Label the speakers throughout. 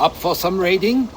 Speaker 1: Up for some raiding?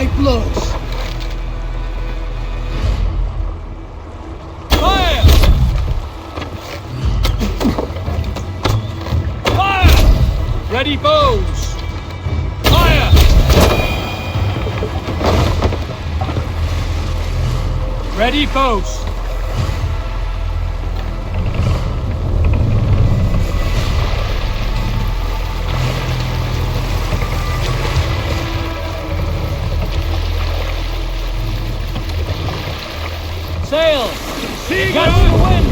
Speaker 2: My blows.
Speaker 3: Fire! Fire! Ready bows! Fire! Ready bows! Sail! See got the wind!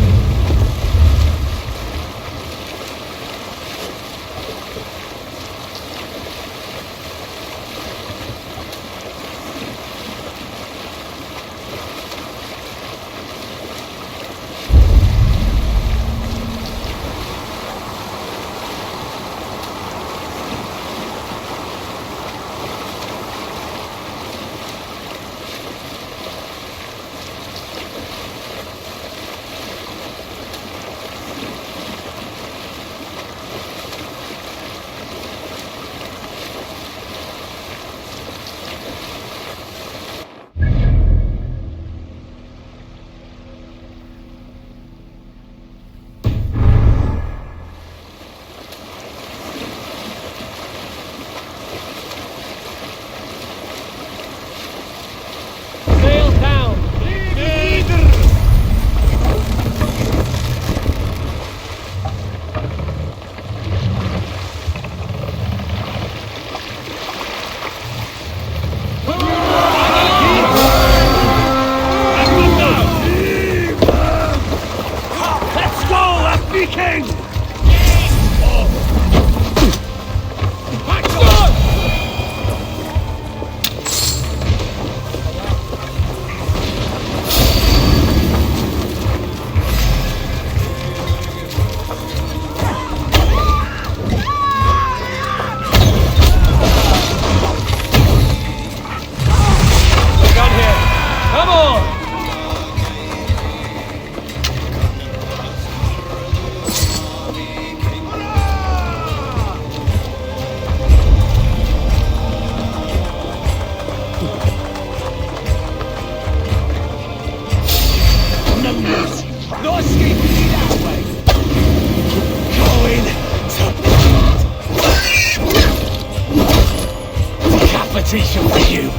Speaker 2: competition for you.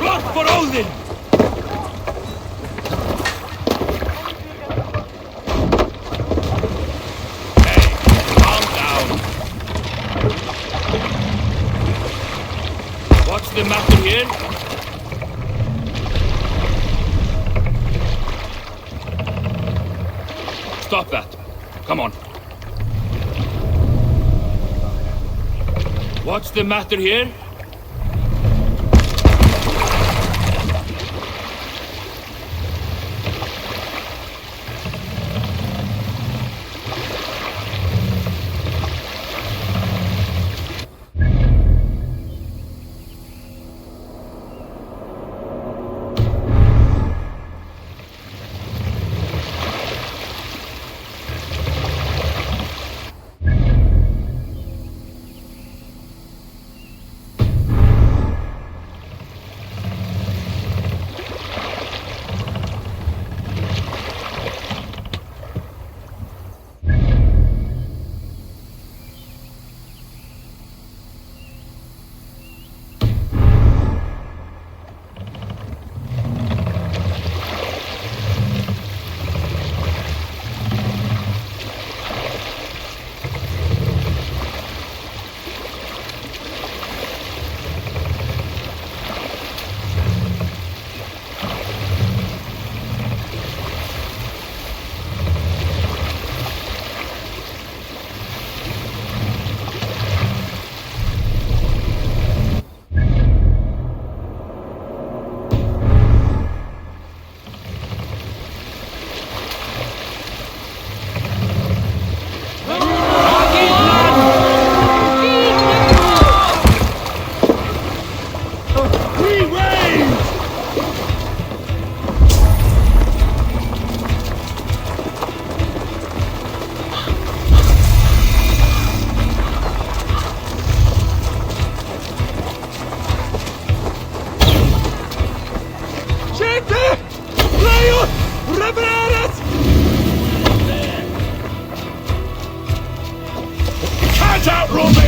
Speaker 3: Blood for Odin! Hey, calm down. What's the matter here? Stop that. Come on. What's the matter here?
Speaker 2: Hands out, Robbie!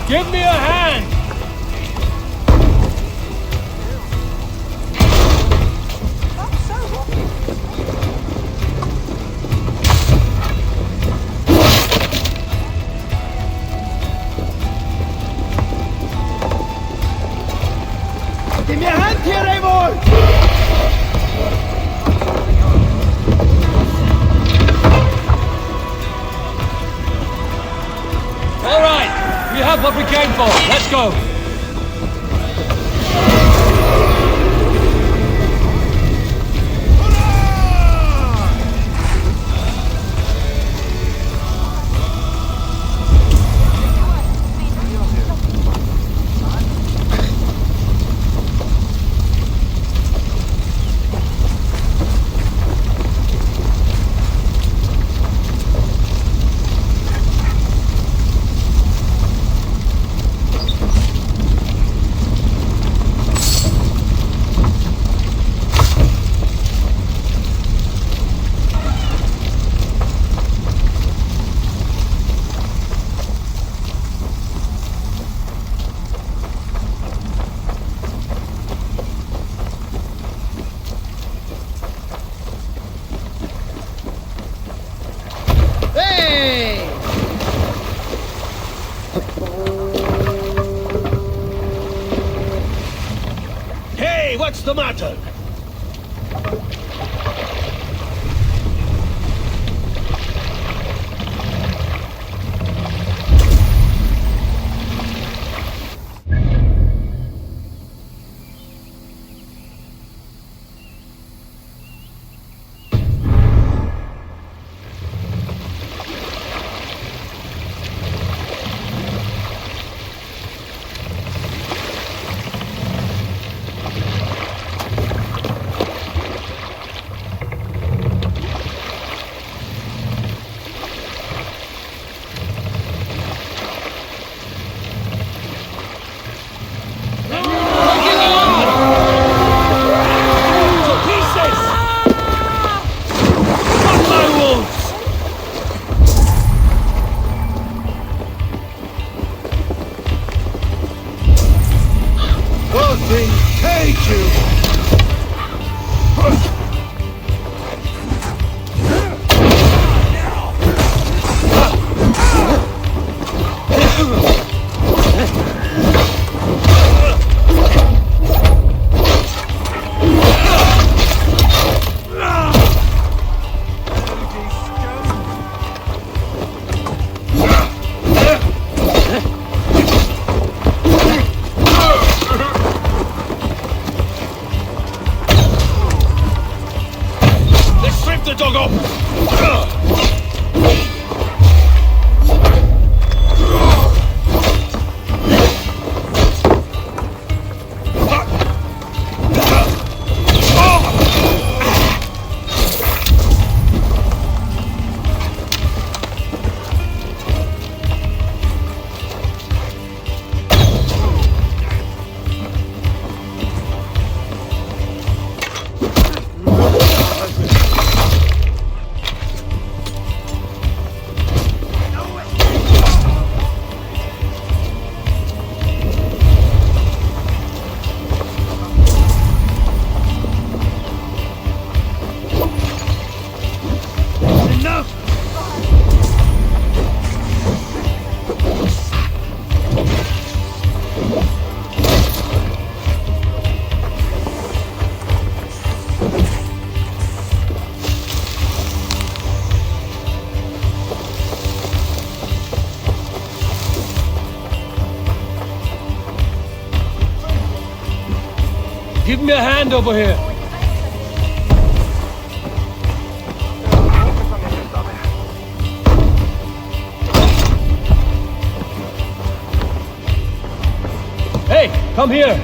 Speaker 3: Give me a hand!
Speaker 2: Give me a hand here, Eivor!
Speaker 3: All right, we have what we came for. Let's go.
Speaker 2: Hey, what's the matter? Take you! The dog up!
Speaker 3: Give me a hand over here. Hey, come here.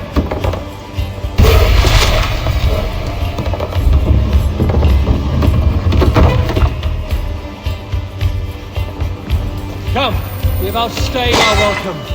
Speaker 3: Come, we've outstayed our welcome.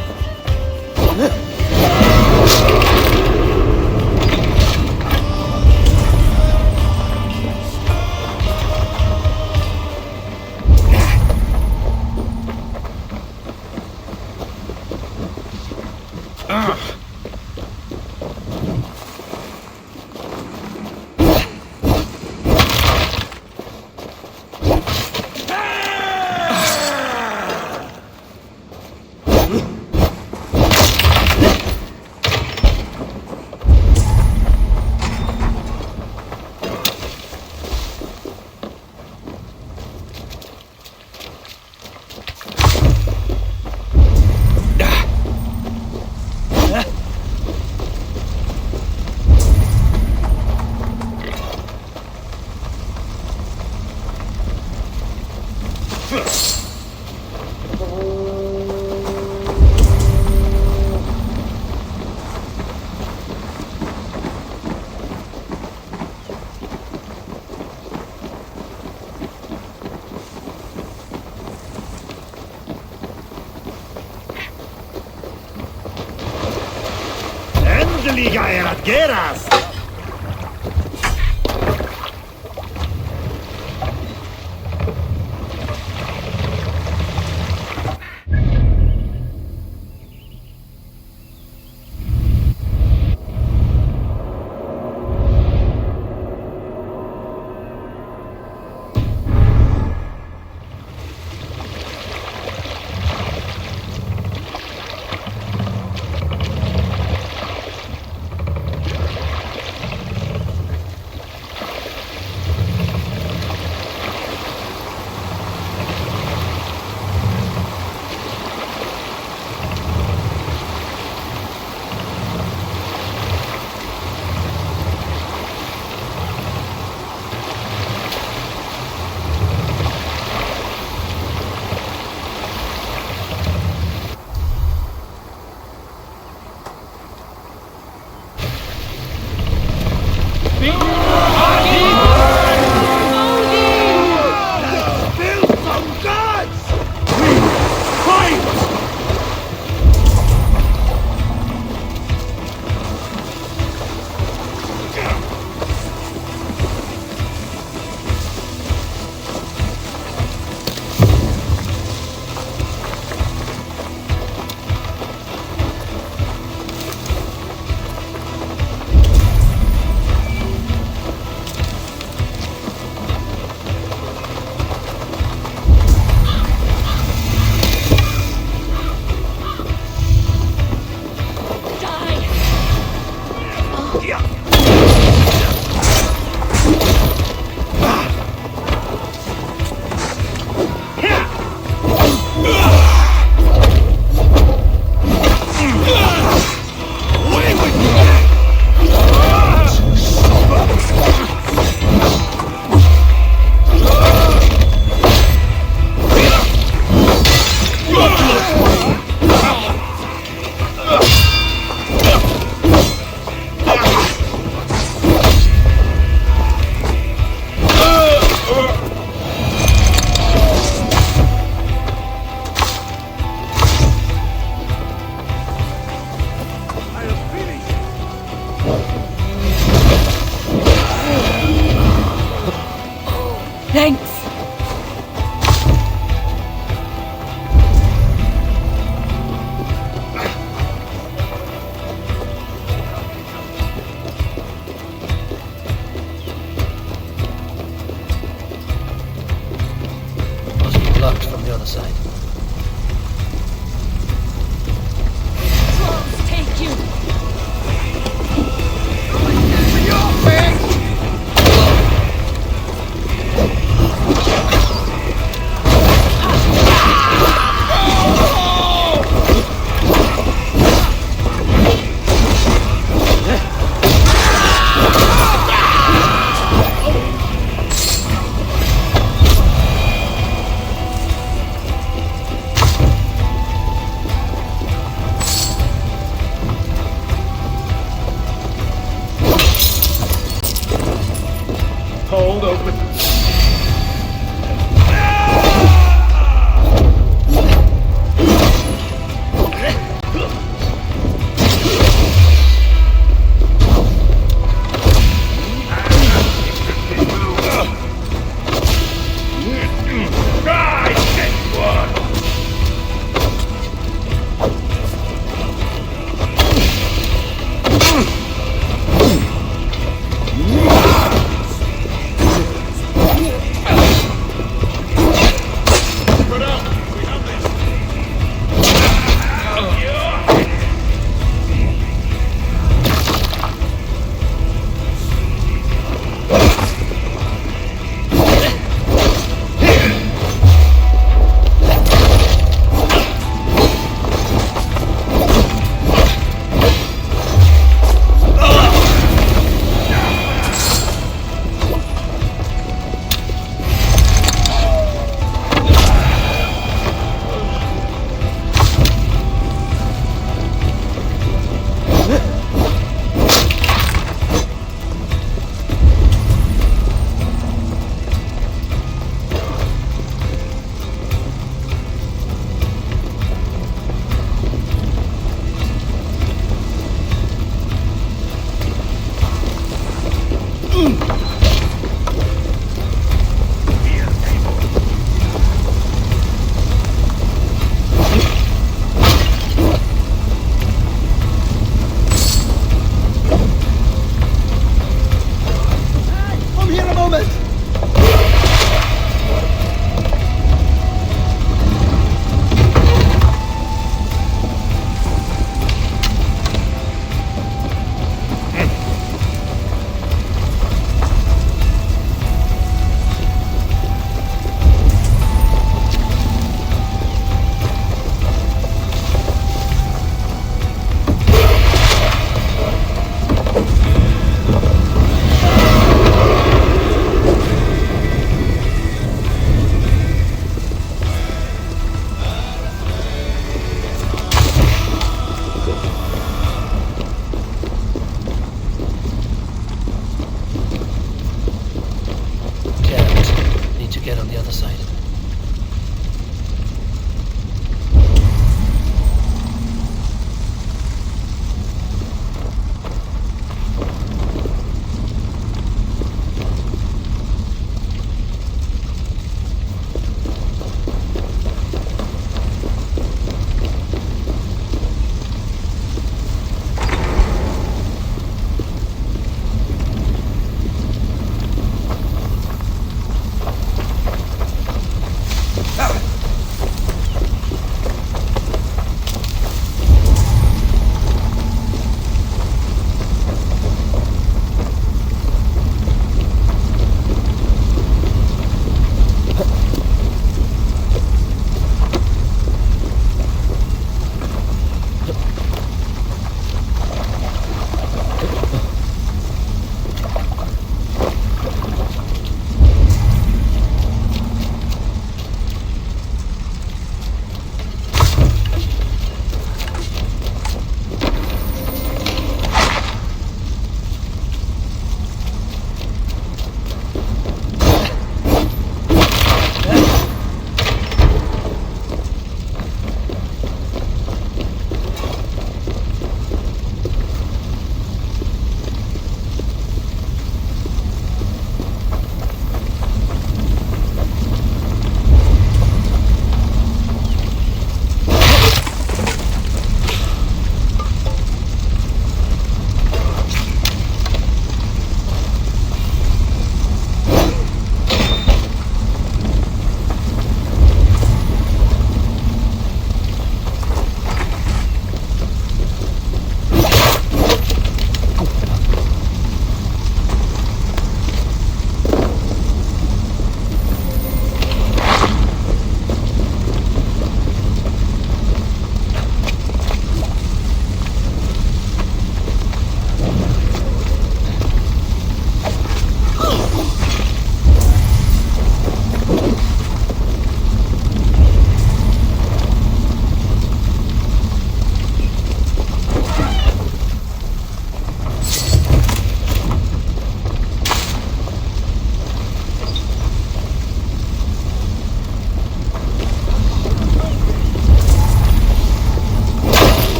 Speaker 2: Liga erat geras! Build some guns! Fight!
Speaker 1: Thanks.
Speaker 4: Must be blocked from the other side.
Speaker 1: Trolls take you.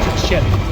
Speaker 3: captured ship.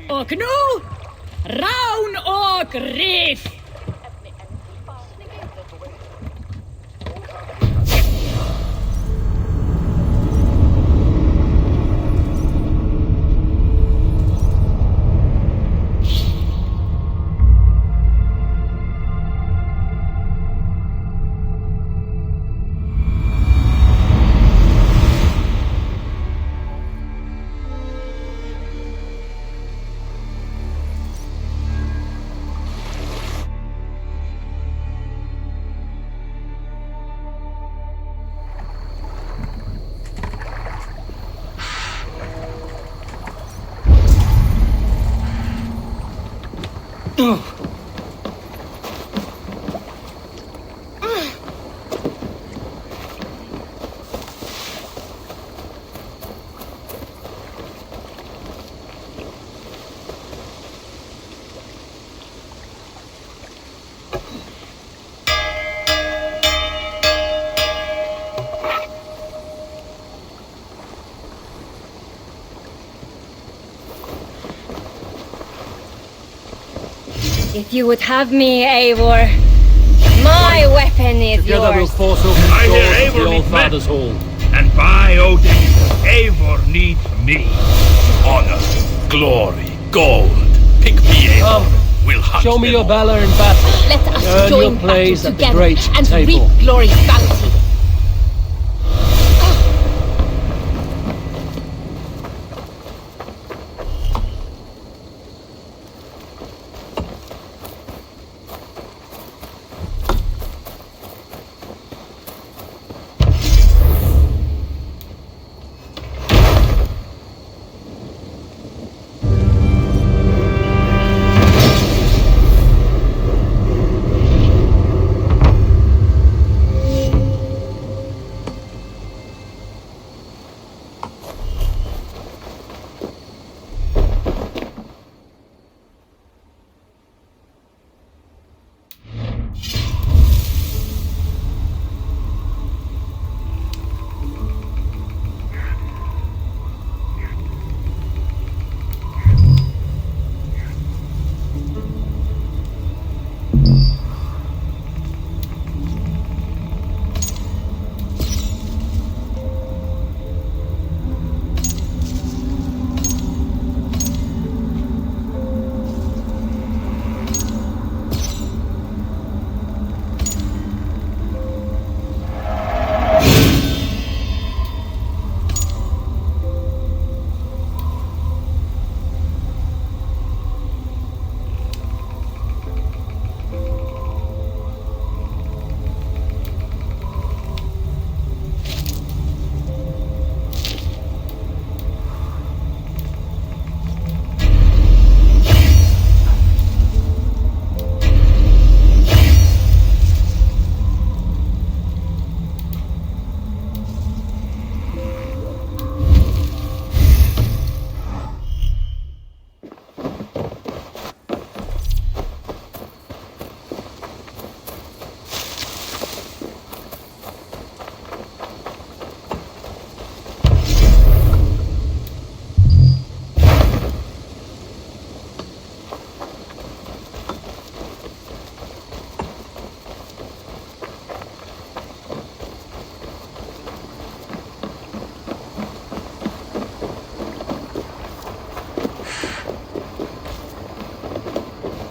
Speaker 1: Och nu, Raun och Rif! If you would have me, Eivor, my weapon is
Speaker 3: Together we'll
Speaker 1: yours.
Speaker 3: force open
Speaker 2: I
Speaker 3: the
Speaker 2: hear
Speaker 3: doors of
Speaker 2: Eivor
Speaker 3: the Old
Speaker 2: needs men.
Speaker 3: Father's Hall.
Speaker 2: And by Odin, Eivor needs me. Honor, glory, gold. Pick me, Eivor.
Speaker 3: Come,
Speaker 2: We'll hunt
Speaker 3: show me
Speaker 2: them
Speaker 3: your
Speaker 2: all.
Speaker 3: valor in battle.
Speaker 1: Let us
Speaker 3: Earn
Speaker 1: join
Speaker 3: your place
Speaker 1: battle
Speaker 3: at the
Speaker 1: together
Speaker 3: great
Speaker 1: and
Speaker 3: table.
Speaker 1: reap glory's bounty.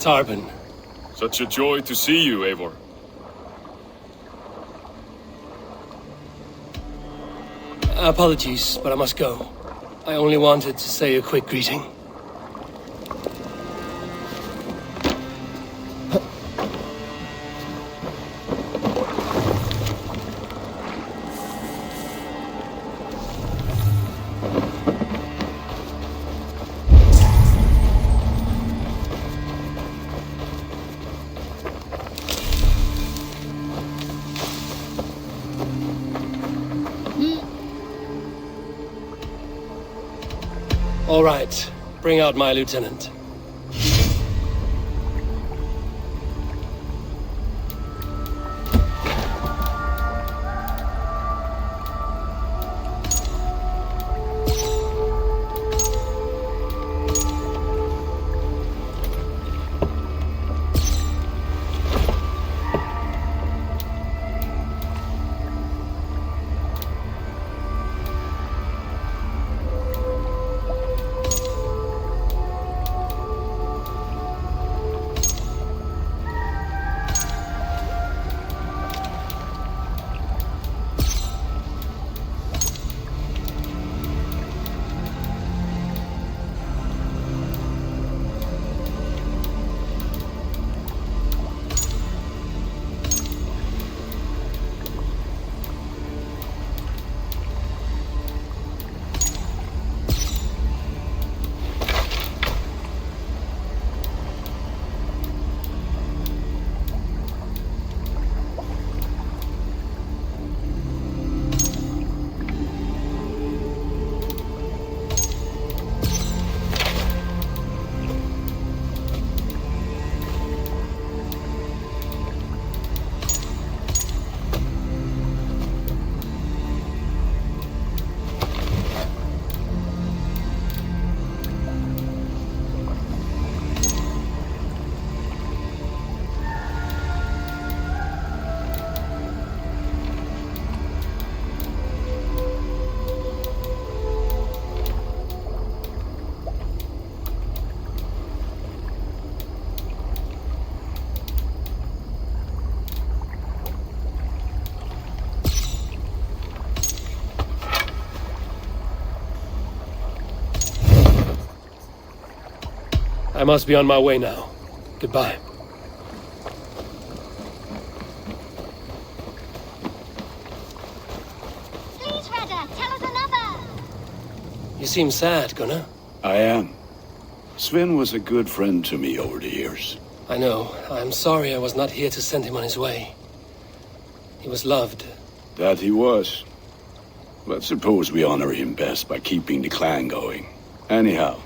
Speaker 3: Tarpon.
Speaker 5: Such a joy to see you, Eivor.
Speaker 3: Apologies, but I must go. I only wanted to say a quick greeting. All right, bring out my lieutenant. I must be on my way now. Goodbye.
Speaker 6: Please, Redder, tell us another!
Speaker 3: You seem sad, Gunnar.
Speaker 7: I am. Sven was a good friend to me over the years.
Speaker 3: I know. I'm sorry I was not here to send him on his way. He was loved.
Speaker 7: That he was. But suppose we honor him best by keeping the clan going. Anyhow,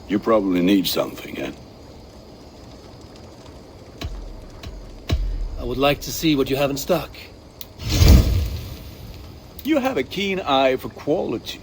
Speaker 7: you probably need something, eh?
Speaker 3: I would like to see what you have in stock.
Speaker 7: You have a keen eye for quality.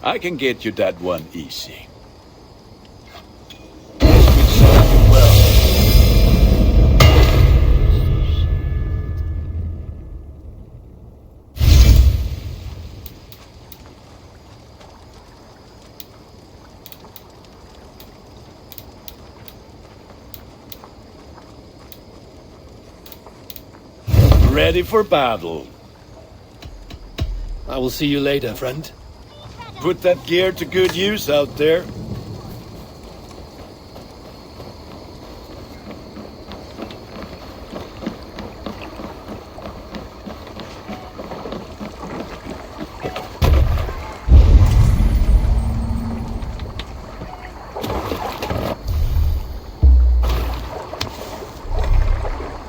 Speaker 7: I can get you that one easy. Ready for battle.
Speaker 3: I will see you later, friend.
Speaker 7: Put that gear to good use out there.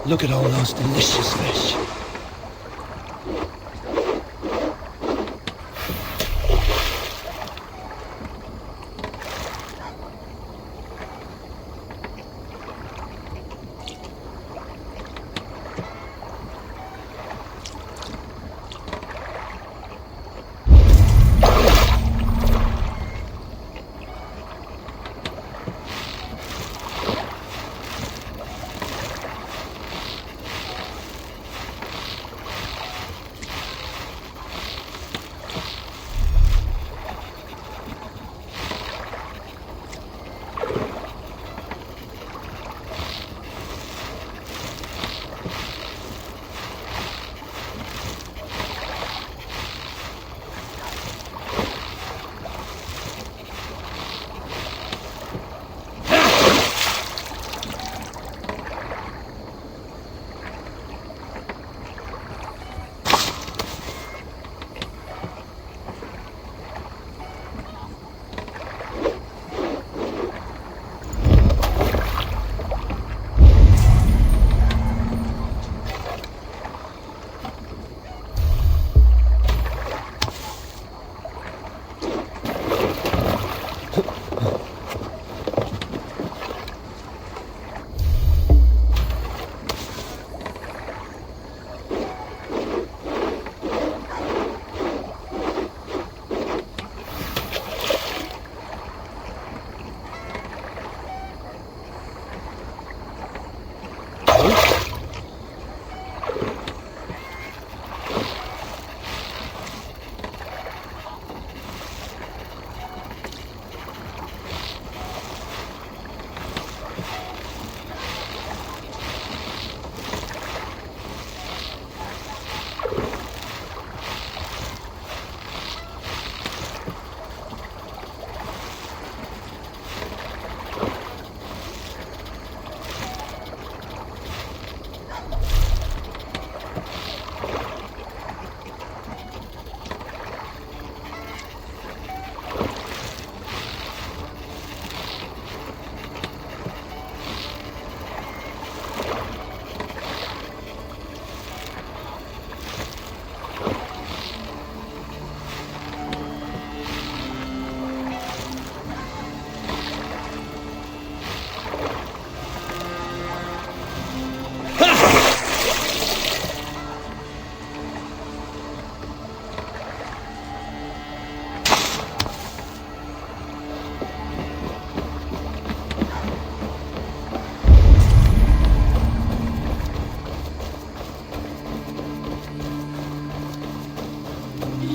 Speaker 3: Look at all those delicious fish.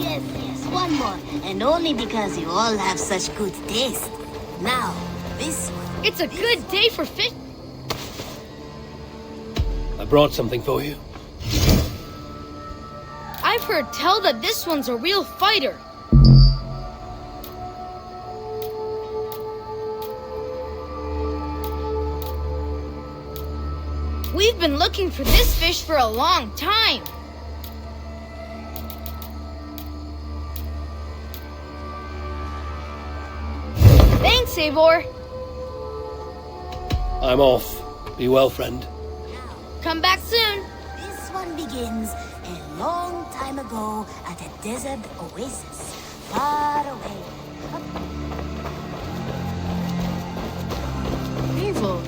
Speaker 6: Yes, yes, one more. And only because you all have such good taste. Now, this one.
Speaker 1: It's a good day for fish.
Speaker 3: I brought something for you.
Speaker 1: I've heard tell that this one's a real fighter. We've been looking for this fish for a long time. Thanks, Eivor.
Speaker 3: I'm off. Be well, friend.
Speaker 1: Come back soon.
Speaker 6: This one begins a long time ago at a desert oasis, far away.
Speaker 1: Eivor.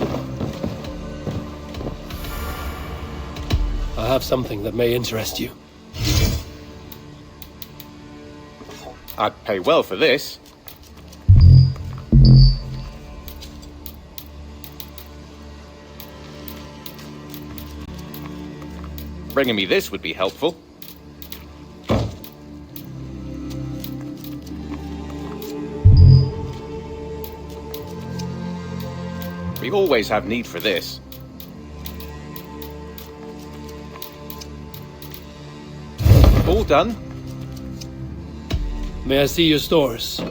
Speaker 3: I have something that may interest you.
Speaker 8: I'd pay well for this. Bringing me this would be helpful. We always have need for this. All done?
Speaker 3: May I see your stores?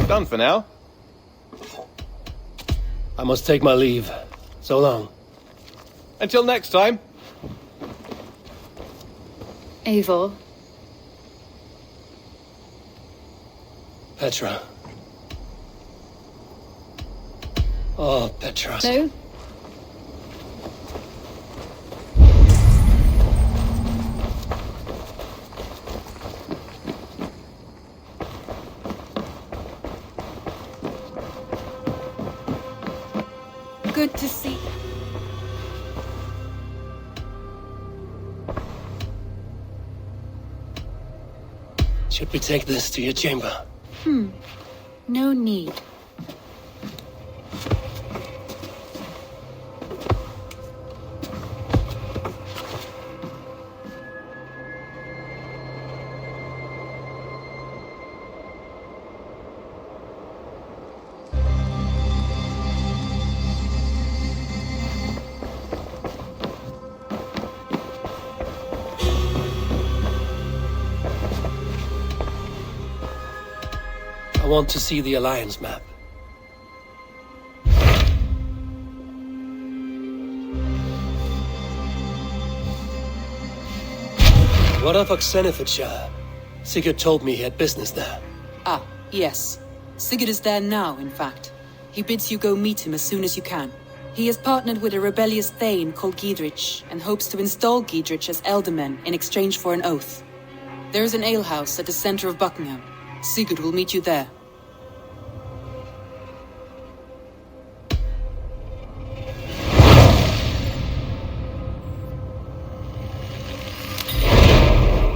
Speaker 8: Done for now.
Speaker 3: I must take my leave. So long.
Speaker 8: Until next time.
Speaker 1: Eivor.
Speaker 3: Petra. Oh, Petra.
Speaker 1: No? Good to see.
Speaker 3: Should we take this to your chamber?
Speaker 9: No need.
Speaker 3: I want to see the Alliance map. What of Oxenfordshire? Sigurd told me he had business there.
Speaker 10: Ah, yes. Sigurd is there now, in fact. He bids you go meet him as soon as you can. He has partnered with a rebellious Thane called Giedrich, and hopes to install Giedrich as Elderman in exchange for an oath. There is an alehouse at the center of Buckingham. Sigurd will meet you there.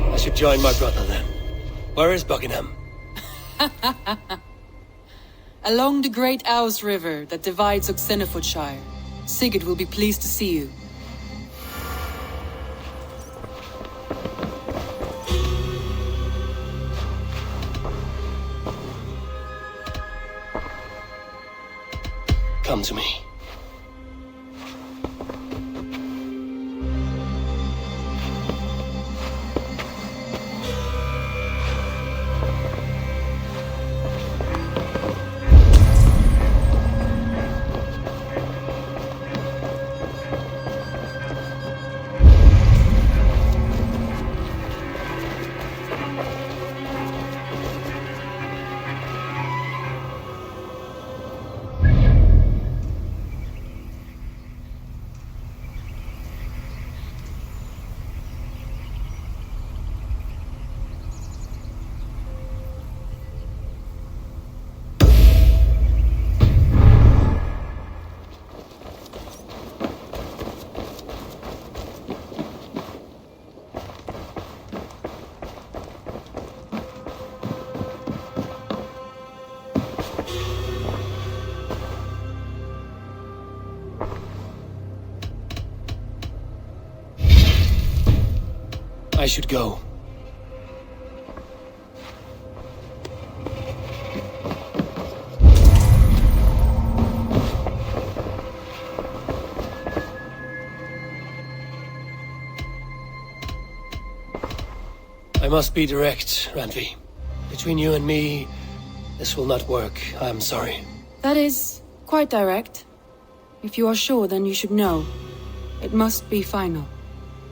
Speaker 3: I should join my brother then. Where is Buckingham?
Speaker 10: Along the great Ouse River that divides Oxenfordshire. Sigurd will be pleased to see you.
Speaker 3: Come to me. I should go. I must be direct, Randvi. Between you and me, this will not work. I'm sorry.
Speaker 10: That is quite direct. If you are sure, then you should know. It must be final.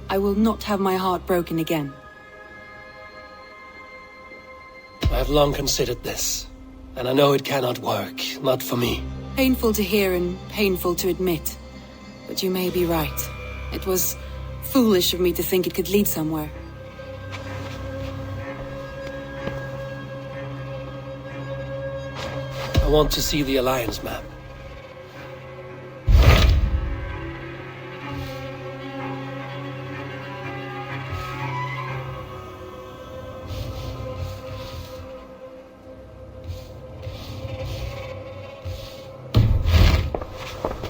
Speaker 10: I will not have my heart broken again.
Speaker 3: I have long considered this, and I know it cannot work. Not for me.
Speaker 10: Painful to hear and painful to admit. But you may be right. It was foolish of me to think it could lead somewhere.
Speaker 3: I want to see the Alliance map.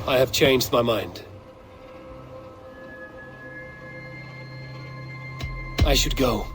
Speaker 3: I have changed my mind. I should go.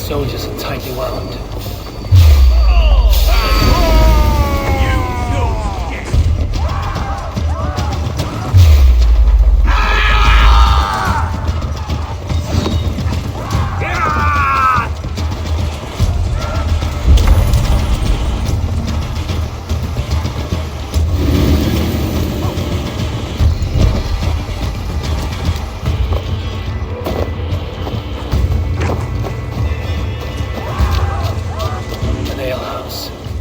Speaker 3: Soldiers are tightly wound.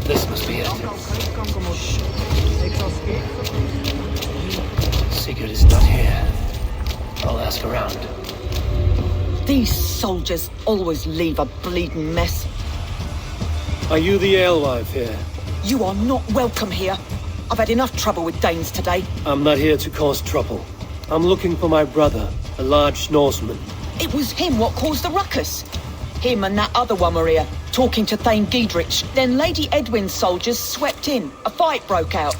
Speaker 3: This must be it. Sigurd is not here. I'll ask around.
Speaker 11: These soldiers always leave a bleeding mess.
Speaker 3: Are you the alewife here?
Speaker 11: You are not welcome here. I've had enough trouble with Danes today.
Speaker 3: I'm not here to cause trouble. I'm looking for my brother, a large Norseman.
Speaker 11: It was him what caused the ruckus. Him and that other one were here, talking to Thane Giedrich. Then Lady Edwin's soldiers swept in. A fight broke out.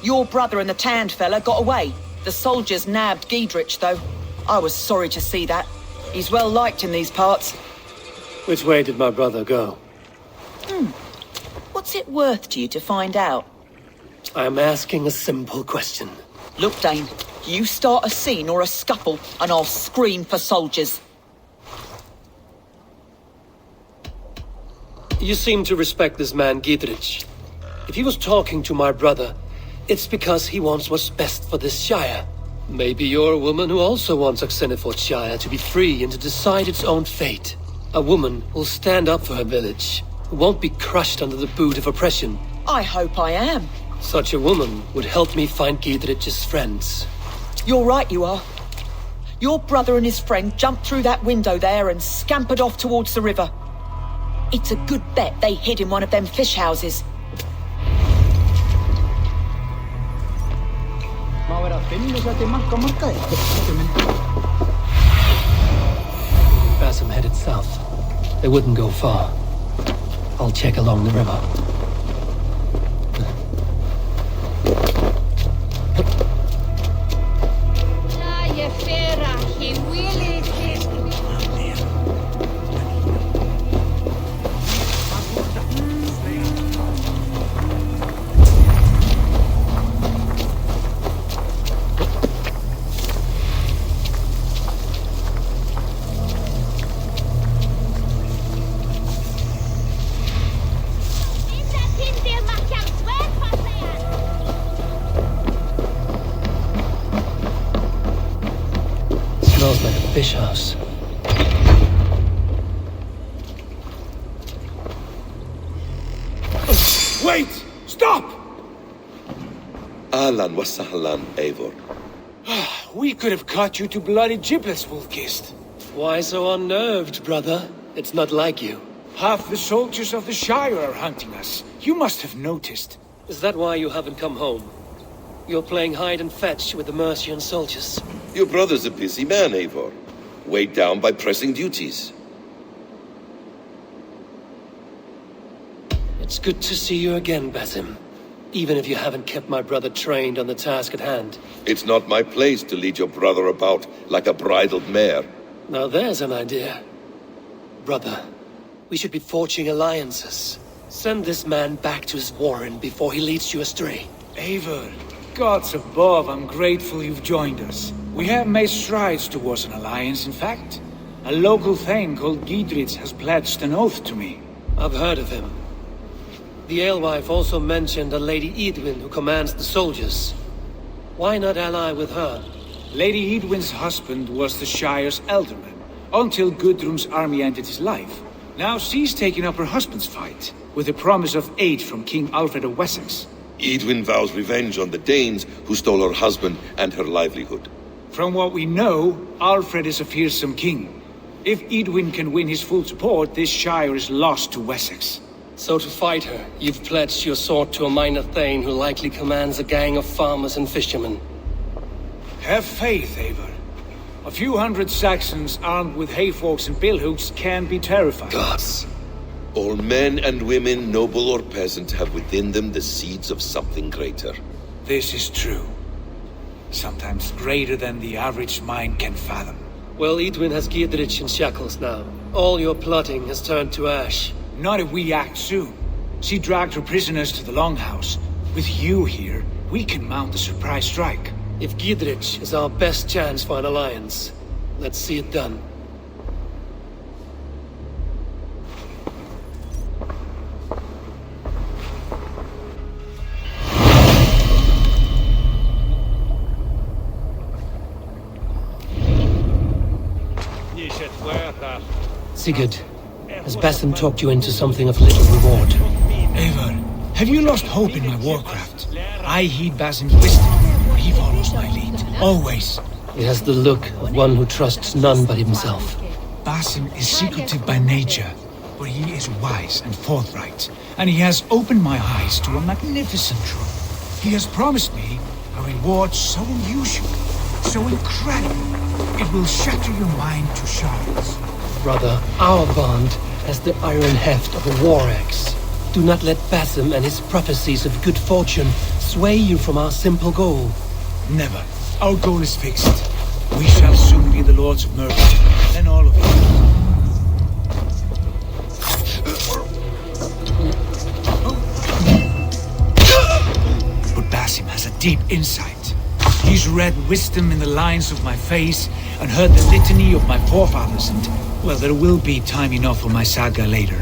Speaker 11: Your brother and the tanned fella got away. The soldiers nabbed Giedrich, though. I was sorry to see that. He's well liked in these parts.
Speaker 3: Which way did my brother go?
Speaker 11: What's it worth to you to find out?
Speaker 3: I'm asking a simple question.
Speaker 11: Look, Dane, you start a scene or a scuffle, and I'll scream for soldiers.
Speaker 3: You seem to respect this man, Giedrich. If he was talking to my brother, it's because he wants what's best for this Shire. Maybe you're a woman who also wants Oxenford Shire to be free and to decide its own fate. A woman who'll stand up for her village, who won't be crushed under the boot of oppression.
Speaker 11: I hope I am.
Speaker 3: Such a woman would help me find Giedrich's friends.
Speaker 11: You're right, you are. Your brother and his friend jumped through that window there and scampered off towards the river. It's a good bet they hid in one of them fish houses.
Speaker 3: Bassam headed south. They wouldn't go far. I'll check along the river. smells like a fish house.
Speaker 2: Wait! Stop!
Speaker 12: Ahlan wa sahlan, Eivor.
Speaker 2: We could have cut you to bloody giblets, Wolf-Kissed.
Speaker 3: Why so unnerved, brother? It's not like you.
Speaker 2: Half the soldiers of the Shire are hunting us. You must have noticed.
Speaker 3: Is that why you haven't come home? You're playing hide and fetch with the Mercian soldiers.
Speaker 12: Your brother's a busy man, Eivor. Weighed down by pressing duties.
Speaker 3: It's good to see you again, Basim. Even if you haven't kept my brother trained on the task at hand.
Speaker 12: It's not my place to lead your brother about like a bridled mare.
Speaker 3: Now there's an idea. Brother, we should be forging alliances. Send this man back to his warren before he leads you astray.
Speaker 2: Eivor, gods above, I'm grateful you've joined us. We have made strides towards an alliance, in fact. A local thane called Giedrich has pledged an oath to me.
Speaker 3: I've heard of him. The alewife also mentioned a Lady Edwin who commands the soldiers. Why not ally with her?
Speaker 2: Lady Edwin's husband was the Shire's elderman, until Gudrun's army ended his life. Now she's taking up her husband's fight, with the promise of aid from King Alfred of Wessex.
Speaker 12: Edwin vows revenge on the Danes who stole her husband and her livelihood.
Speaker 2: From what we know, Alfred is a fearsome king. If Edwin can win his full support, this Shire is lost to Wessex.
Speaker 3: So to fight her, you've pledged your sword to a minor thane who likely commands a gang of farmers and fishermen.
Speaker 2: Have faith, Eivor. A few hundred Saxons armed with hayforks and billhooks can be terrifying.
Speaker 3: Gods.
Speaker 12: All men and women, noble or peasant, have within them the seeds of something greater.
Speaker 2: This is true. Sometimes greater than the average mind can fathom.
Speaker 3: Well, Edwin has Giedrich in shackles now. All your plotting has turned to ash.
Speaker 2: Not if we act soon. She dragged her prisoners to the Longhouse. With you here, we can mount a surprise strike.
Speaker 3: If Giedrich is our best chance for an alliance, let's see it done. Sigurd, has Basim talked you into something of little reward?
Speaker 2: Eivor, have you lost hope in my warcraft? I heed Basim's wisdom, but he follows my lead. Always.
Speaker 3: He has the look of one who trusts none but himself.
Speaker 2: Basim is secretive by nature, but he is wise and forthright, and he has opened my eyes to a magnificent truth. He has promised me a reward so unusual, so incredible, it will shatter your mind to shards.
Speaker 3: Brother, our bond has the iron heft of a war axe. Do not let Basim and his prophecies of good fortune sway you from our simple goal.
Speaker 2: Never. Our goal is fixed. We shall soon be the Lords of Mercia, and all of you. But Basim has a deep insight. He's read wisdom in the lines of my face and heard the litany of my forefathers, and, well, there will be time enough for my saga later.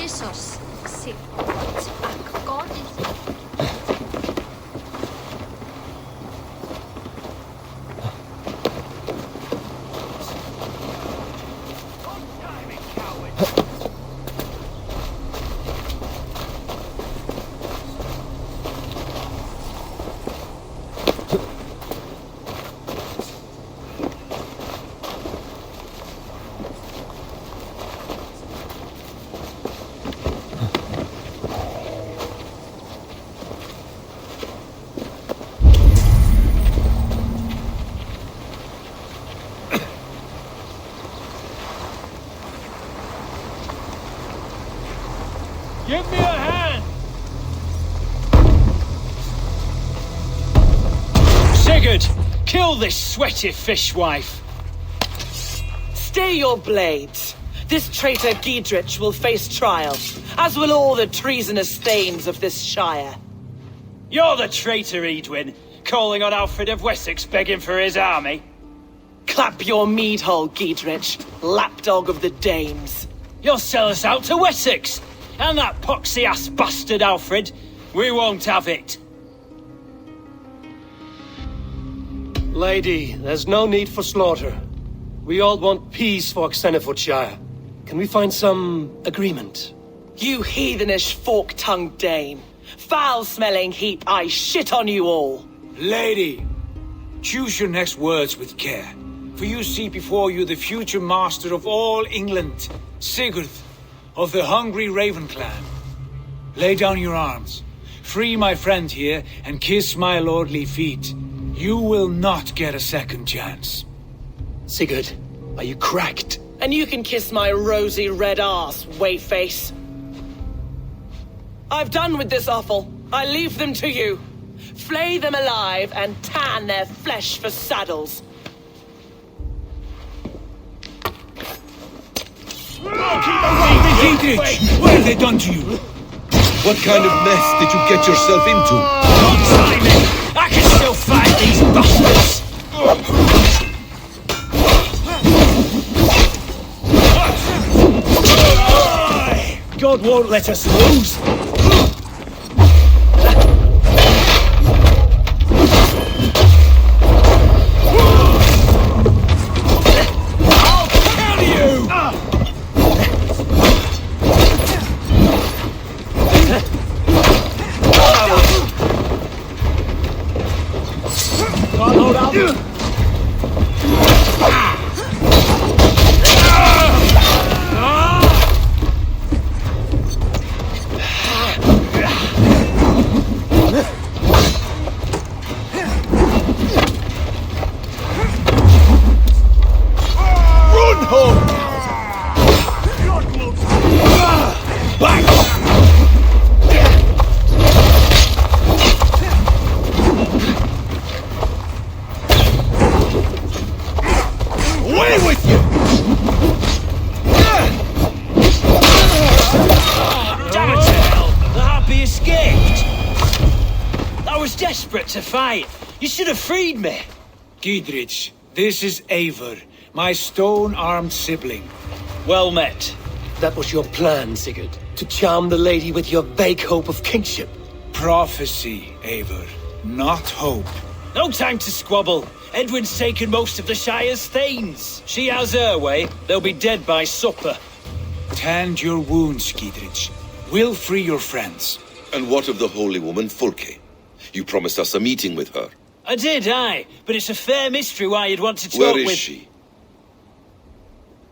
Speaker 13: Jesus, se God is
Speaker 2: Give me a hand!
Speaker 14: Sigurd, kill this sweaty fishwife.
Speaker 11: Stay your blades. This traitor Giedrich will face trial, as will all the treasonous thanes of this shire.
Speaker 14: You're the traitor, Edwin, calling on Alfred of Wessex begging for his army.
Speaker 11: Clap your mead hole, Giedrich, lapdog of the Danes.
Speaker 14: You'll sell us out to Wessex, and that poxy-ass bastard Alfred. We won't have it.
Speaker 3: Lady, there's no need for slaughter. We all want peace for Xenofordshire. Can we find some agreement?
Speaker 11: You heathenish fork-tongued Dane. Foul-smelling heap, I shit on you all.
Speaker 2: Lady, choose your next words with care, for you see before you the future master of all England, Sigurd, of the hungry Raven clan. Lay down your arms, free my friend here, and kiss my lordly feet. You will not get a second chance.
Speaker 3: Sigurd, are you cracked?
Speaker 11: And you can kiss my rosy red arse, wayface. I've done with this offal. I leave them to you. Flay them alive and tan their flesh for saddles.
Speaker 2: Giedrich, what have they done to you?
Speaker 12: What kind of mess did you get yourself into?
Speaker 14: Don't try me! I can still fight these bastards!
Speaker 2: God won't let us lose.
Speaker 14: I'll kill you!
Speaker 2: God, hold out.
Speaker 14: To fight. You should have freed me.
Speaker 2: Giedrich, this is Eivor, my stone-armed sibling.
Speaker 14: Well met.
Speaker 3: That was your plan, Sigurd. To charm the lady with your vague hope of kingship.
Speaker 2: Prophecy, Eivor, not hope.
Speaker 14: No time to squabble. Edwin's taken most of the Shire's thanes. She has her way. They'll be dead by supper.
Speaker 2: Tend your wounds, Giedrich. We'll free your friends.
Speaker 12: And what of the holy woman Fulke? You promised us a meeting with her.
Speaker 14: I did, aye. But it's a fair mystery why you'd want to talk
Speaker 12: Where
Speaker 14: with...
Speaker 12: is she?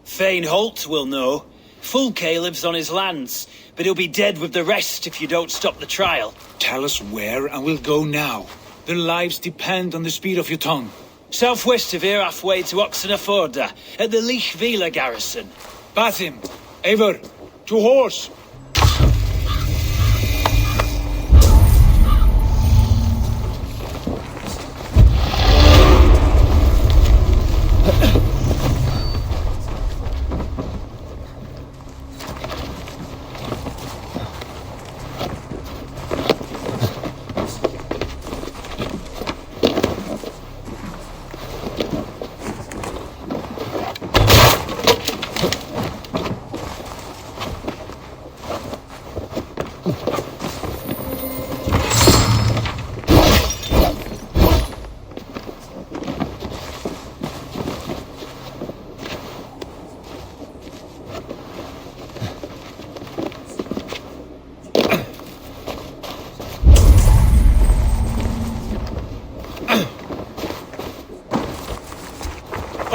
Speaker 14: Thane Holt will know. Fulke lives on his lands, but he'll be dead with the rest if you don't stop the trial.
Speaker 2: Tell us where, and we'll go now. Their lives depend on the speed of your tongue.
Speaker 14: Southwest of here, halfway to Oxenaforda, at the Lichvila garrison.
Speaker 2: Bathim, Eivor, to horse!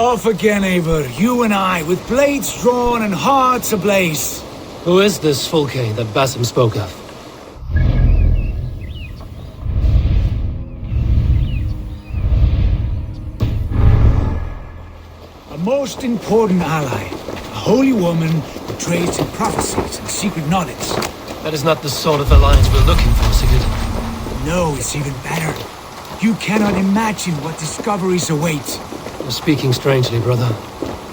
Speaker 2: Off again, Eivor. You and I, with blades drawn and hearts ablaze.
Speaker 3: Who is this Fulke that Basim spoke of?
Speaker 2: A most important ally. A holy woman who trades in prophecies and secret knowledge.
Speaker 3: That is not the sort of alliance we're looking for, Sigurd.
Speaker 2: No, it's even better. You cannot imagine what discoveries await.
Speaker 3: You're speaking strangely, brother.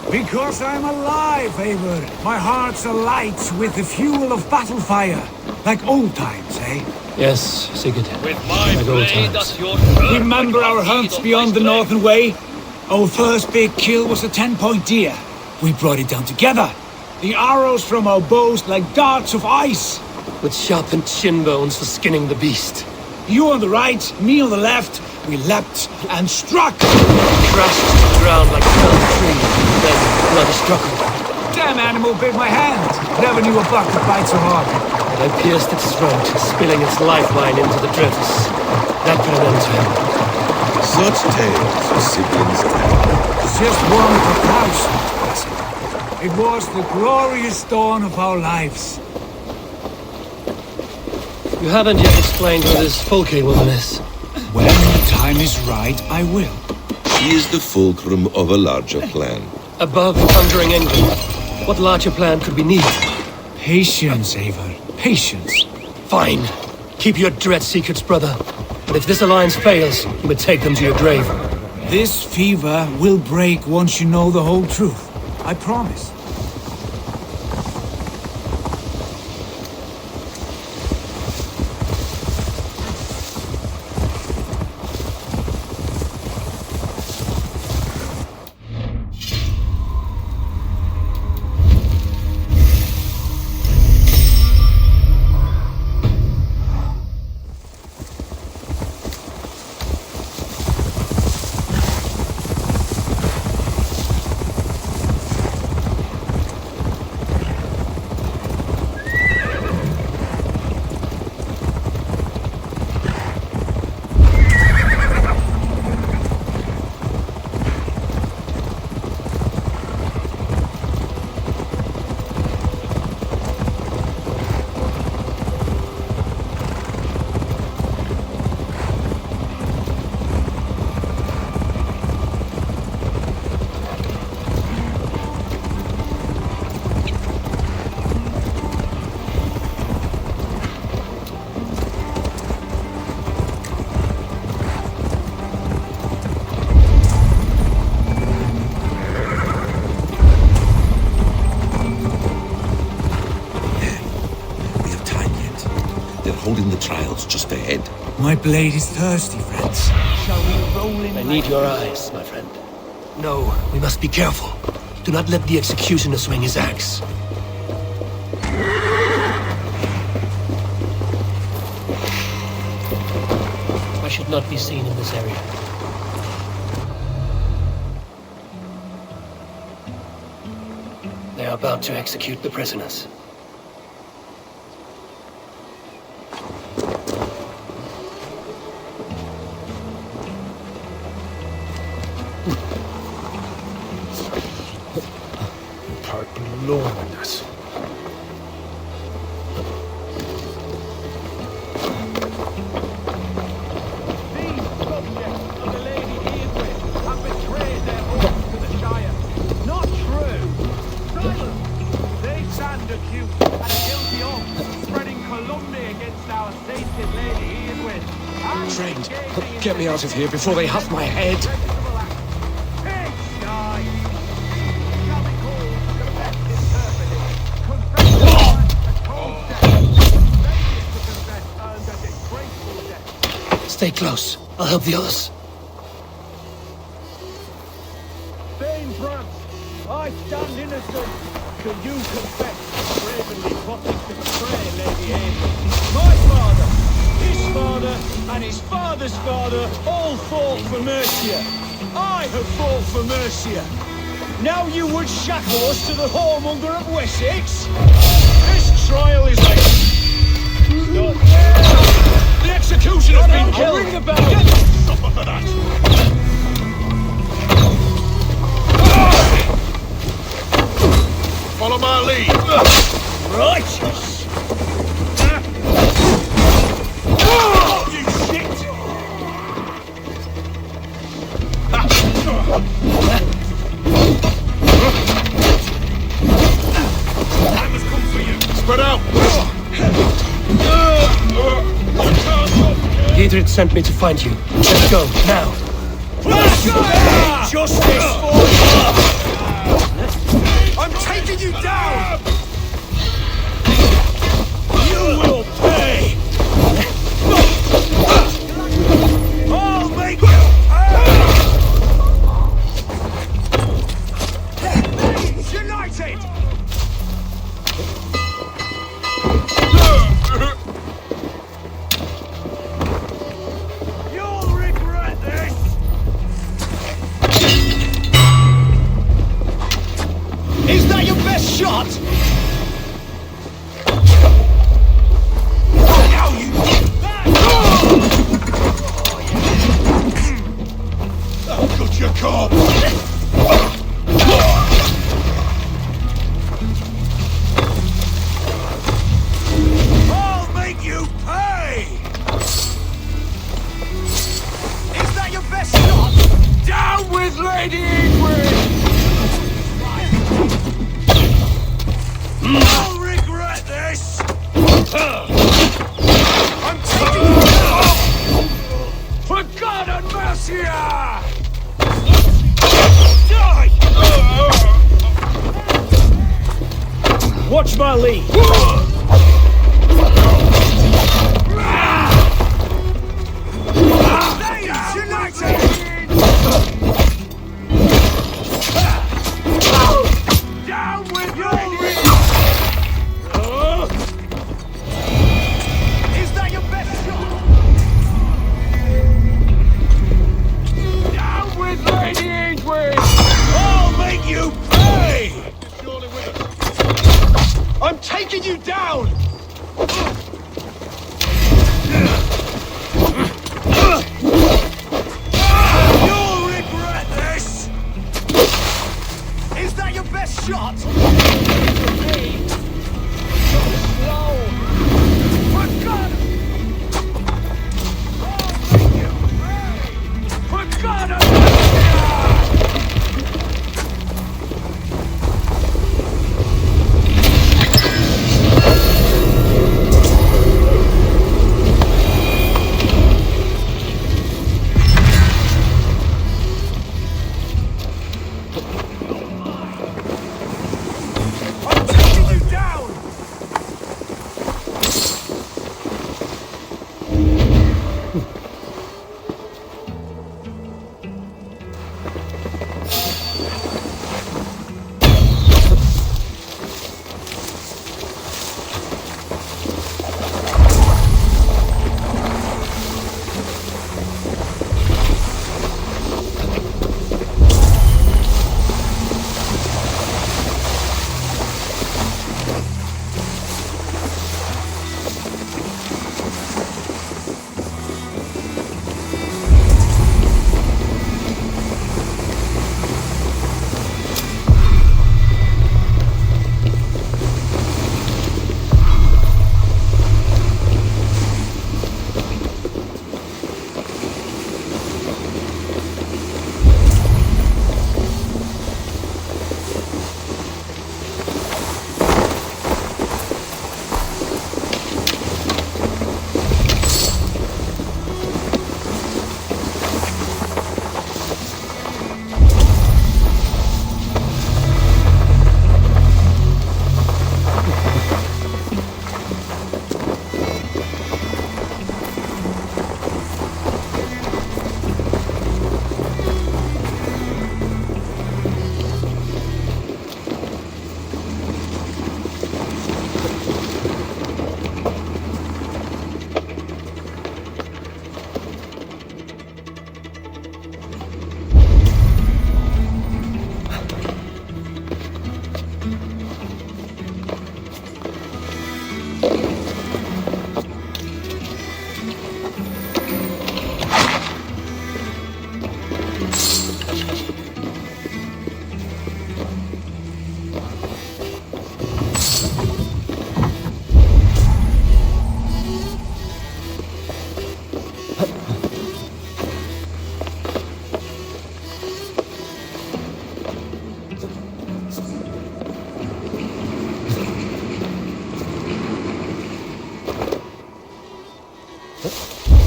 Speaker 2: Because I'm alive, Eivor. My heart's alight with the fuel of battle fire. Like old times, eh?
Speaker 3: Yes, Sigurd.
Speaker 14: With my
Speaker 3: like old
Speaker 14: blade,
Speaker 3: times.
Speaker 2: Remember our hunts beyond the northern way? Our first big kill was a 10-point deer. We brought it down together. The arrows from our bows like darts of ice.
Speaker 3: With sharpened shin bones for skinning the beast.
Speaker 2: You on the right, me on the left. We leapt and struck.
Speaker 3: Crashed to the ground like a felled tree. Then blood struggled.
Speaker 2: Damn animal bit my hand. Never knew a buck could bite so hard.
Speaker 3: And I pierced its throat, spilling its lifeline into the drifts. That put an end to him.
Speaker 12: Such tales of siblings
Speaker 2: It's just one of a thousand. It was the glorious dawn of our lives.
Speaker 3: You haven't yet explained who this Fulke woman is.
Speaker 2: When the time is right, I will.
Speaker 12: She is the fulcrum of a larger plan.
Speaker 3: Above conjuring England, what larger plan could we need?
Speaker 2: Patience, Eivor. Patience.
Speaker 3: Fine. Keep your dread secrets, brother. But if this alliance fails, you would take them to your grave.
Speaker 2: This fever will break once you know the whole truth. I promise.
Speaker 12: holding the trials just ahead.
Speaker 2: My blade is thirsty, friends. Shall we roll in?
Speaker 3: I need your eyes, my friend. No, we must be careful. Do not let the executioner swing his axe. I should not be seen in this area. They are about to execute the prisoners.
Speaker 2: Lord.
Speaker 15: Friend, get me out of here before they huff my head.
Speaker 3: Stay close. I'll help the others.
Speaker 16: I stand innocent. Can you confess bravely plotting to betray Lady Amy? My father, his father, and his father's father all fought for Mercia. I have fought for Mercia. Now you would shackle us to the whoremonger of Wessex? This trial is like... Stop. The executioner's been killed! Ring the bell! Get the stopper for that!
Speaker 5: Follow my lead.
Speaker 16: Righteous! Oh, you shit!
Speaker 5: Time has come for you. Spread out.
Speaker 3: Giedrich sent me to find you. Let's go, now.
Speaker 16: Justice for I'm taking you down! You will pay! I'll make you pay! United! You'll regret this! Is that your best shot? Now you... Oh, good you come! I'll make you pay! Is that your best shot? Down with Lady Ingrid! I'll regret this! I'm taking you down! For God and mercy! Die! Watch my lead! Down with your Is that your best shot? Down with Lady Ingrid! I'll make you pay! Surely with us. I'm taking you down! You'll regret this! Is that your best shot? For me? Slow! For God! I'll make you pay! For God and I'm taking you down!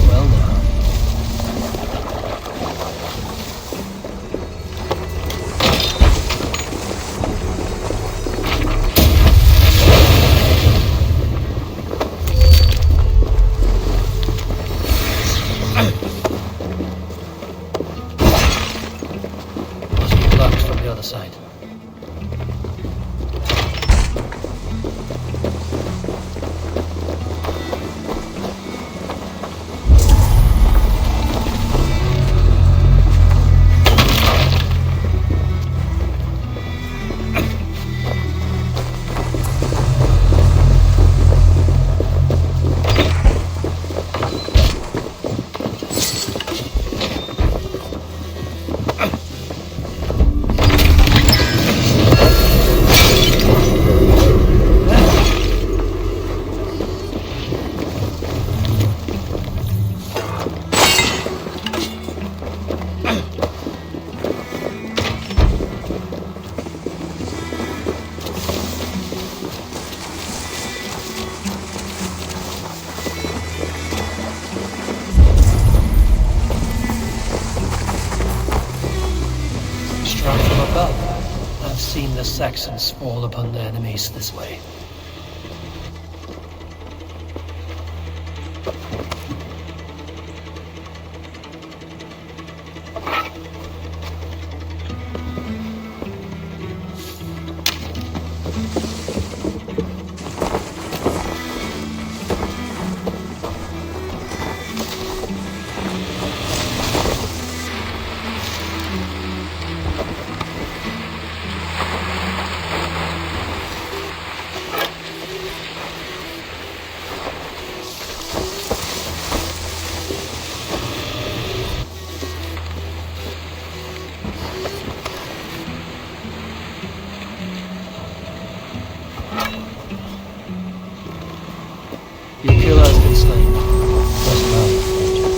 Speaker 4: Well now. Must be blocked from the other side. Struck from above. I've seen the Saxons fall upon their enemies this way. Your killer has been slain. Just now, Ranger.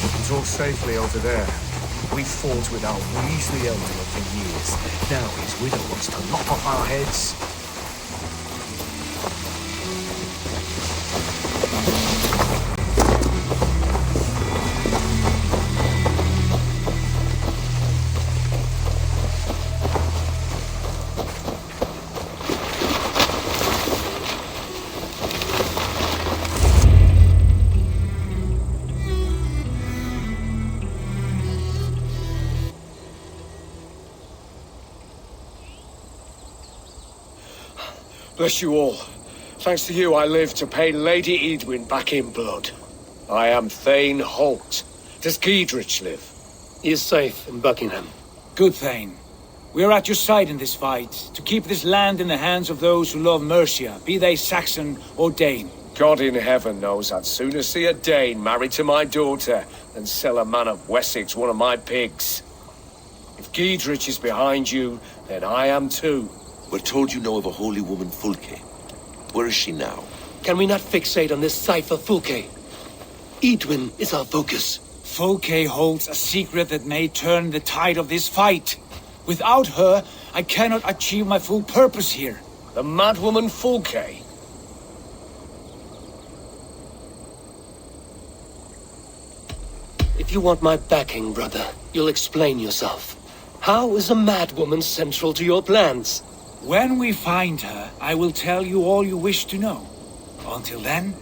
Speaker 15: You can talk safely over there. We fought with our Weasley elder for years. Now his widow wants to lop off our heads. Bless you all. Thanks to you, I live to pay Lady Edwin back in blood. I am Thane Holt. Does Giedrich live?
Speaker 3: He is safe in Buckingham.
Speaker 2: Good, Thane. We are at your side in this fight, to keep this land in the hands of those who love Mercia, be they Saxon or Dane.
Speaker 15: God in heaven knows I'd sooner see a Dane married to my daughter than sell a man of Wessex one of my pigs. If Giedrich is behind you, then I am too.
Speaker 12: We're told you know of a holy woman, Fulke. Where is she now?
Speaker 3: Can we not fixate on this cipher, Fulke? Edwin is our focus.
Speaker 2: Fulke holds a secret that may turn the tide of this fight. Without her, I cannot achieve my full purpose here.
Speaker 15: The madwoman Fulke?
Speaker 3: If you want my backing, brother, you'll explain yourself. How is a madwoman central to your plans?
Speaker 2: When we find her, I will tell you all you wish to know. Until then,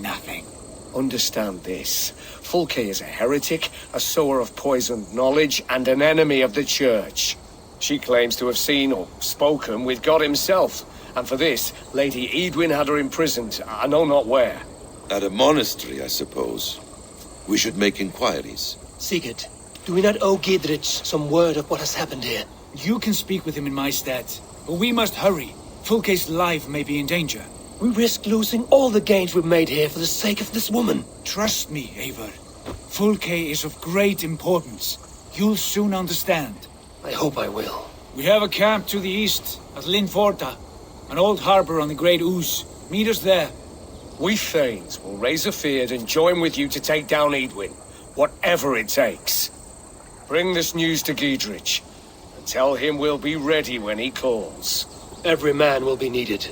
Speaker 2: nothing.
Speaker 15: Understand this. Fulke is a heretic, a sower of poisoned knowledge, and an enemy of the Church. She claims to have seen or spoken with God himself, and for this, Lady Edwin had her imprisoned, I know not where.
Speaker 12: At a monastery, I suppose. We should make inquiries.
Speaker 3: Sigurd, do we not owe Giedrich some word of what has happened here?
Speaker 2: You can speak with him in my stead, but we must hurry. Fulke's life may be in danger.
Speaker 3: We risk losing all the gains we've made here for the sake of this woman.
Speaker 2: Trust me, Eivor. Fulke is of great importance. You'll soon understand.
Speaker 3: I hope I will.
Speaker 2: We have a camp to the east at Linforta, an old harbor on the Great Ouse. Meet us there.
Speaker 15: We Thanes will raise a feard and join with you to take down Edwin, whatever it takes. Bring this news to Giedrich, and tell him we'll be ready when he calls.
Speaker 3: Every man will be needed.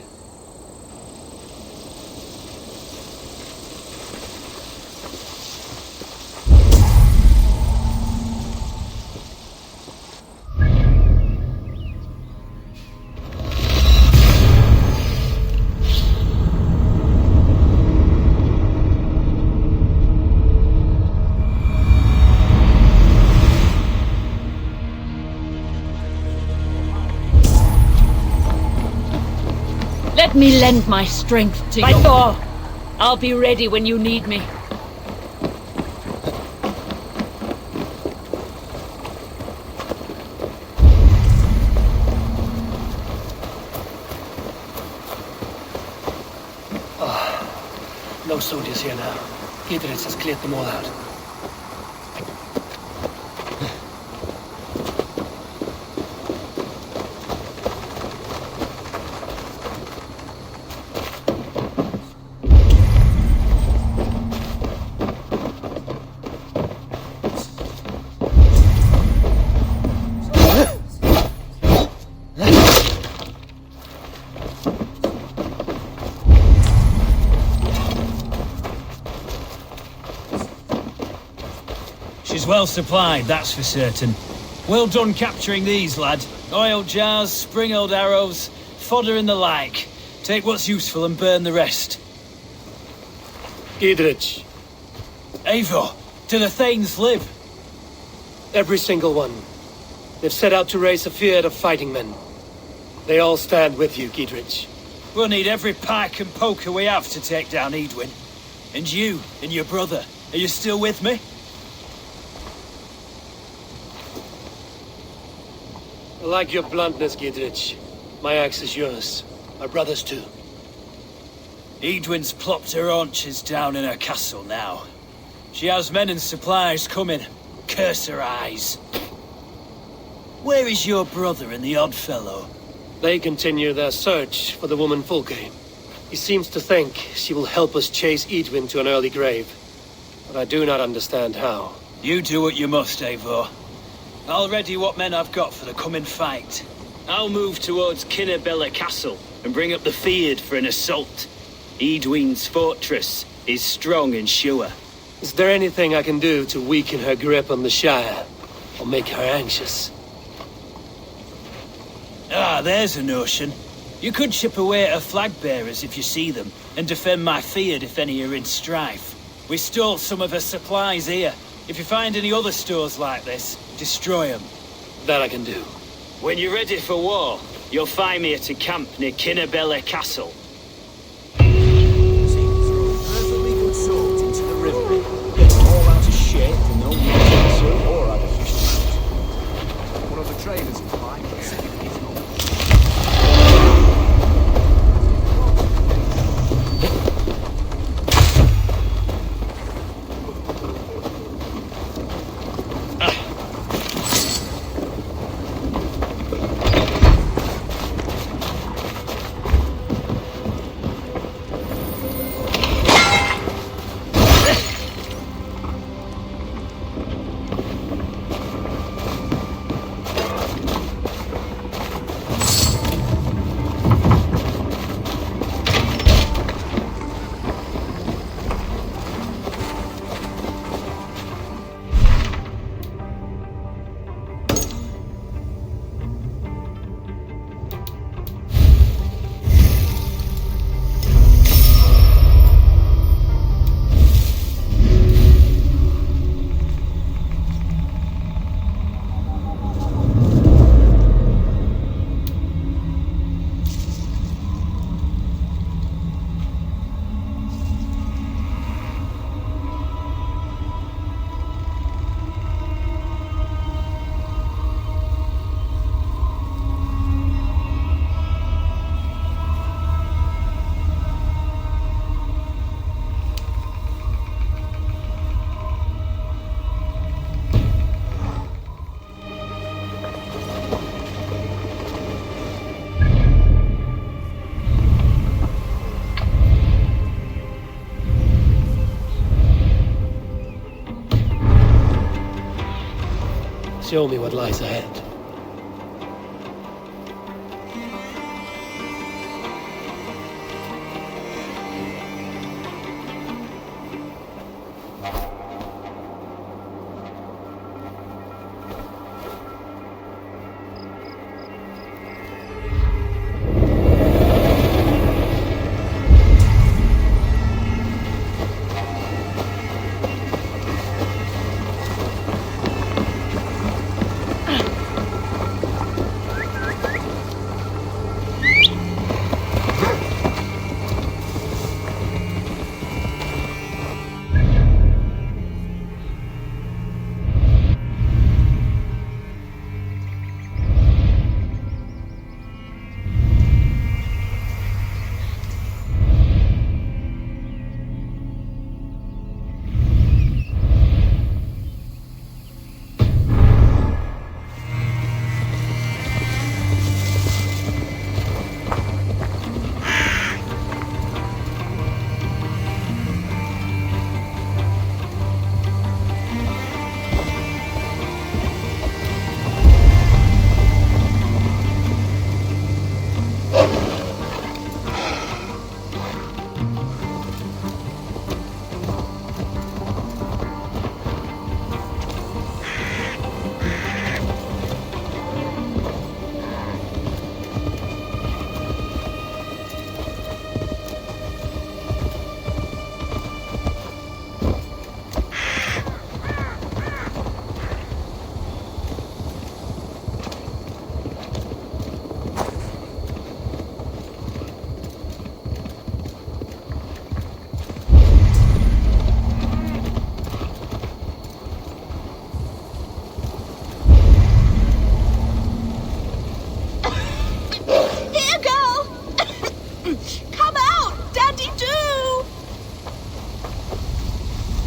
Speaker 1: Let me lend my strength to you. By Thor, I'll be ready when you need me.
Speaker 3: No soldiers here now. Giedrich has cleared them all out.
Speaker 14: She's well supplied, that's for certain. Well done capturing these, lad. Oil jars, spring-old arrows, fodder and the like. Take what's useful and burn the rest.
Speaker 3: Giedrich.
Speaker 14: Eivor, do the Thanes live?
Speaker 3: Every single one. They've set out to raise a fear of fighting men. They all stand with you, Giedrich.
Speaker 14: We'll need every pike and poker we have to take down Edwin. And you, and your brother, are you still with me?
Speaker 3: I like your bluntness, Giedrich. My axe is yours. My brother's too.
Speaker 14: Edwin's plopped her haunches down in her castle now. She has men and supplies coming. Curse her eyes. Where is your brother and the odd fellow?
Speaker 3: They continue their search for the woman Fulke. He seems to think she will help us chase Edwin to an early grave. But I do not understand how.
Speaker 14: You do what you must, Eivor. I'll ready what men I've got for the coming fight. I'll move towards Kinnabella Castle and bring up the feared for an assault. Edwin's fortress is strong and sure.
Speaker 3: Is there anything I can do to weaken her grip on the Shire? Or make her anxious?
Speaker 14: Ah, there's a notion. You could chip away at her flag bearers if you see them, and defend my feared if any are in strife. We stole some of her supplies here. If you find any other stores like this, destroy them.
Speaker 3: That I can do.
Speaker 14: When you're ready for war, you'll find me at a camp near Kinnabella Castle.
Speaker 16: Perfectly good salt into the river. Get all out of shape and no use or artificial. One of the traders is like
Speaker 3: Show me what lies ahead.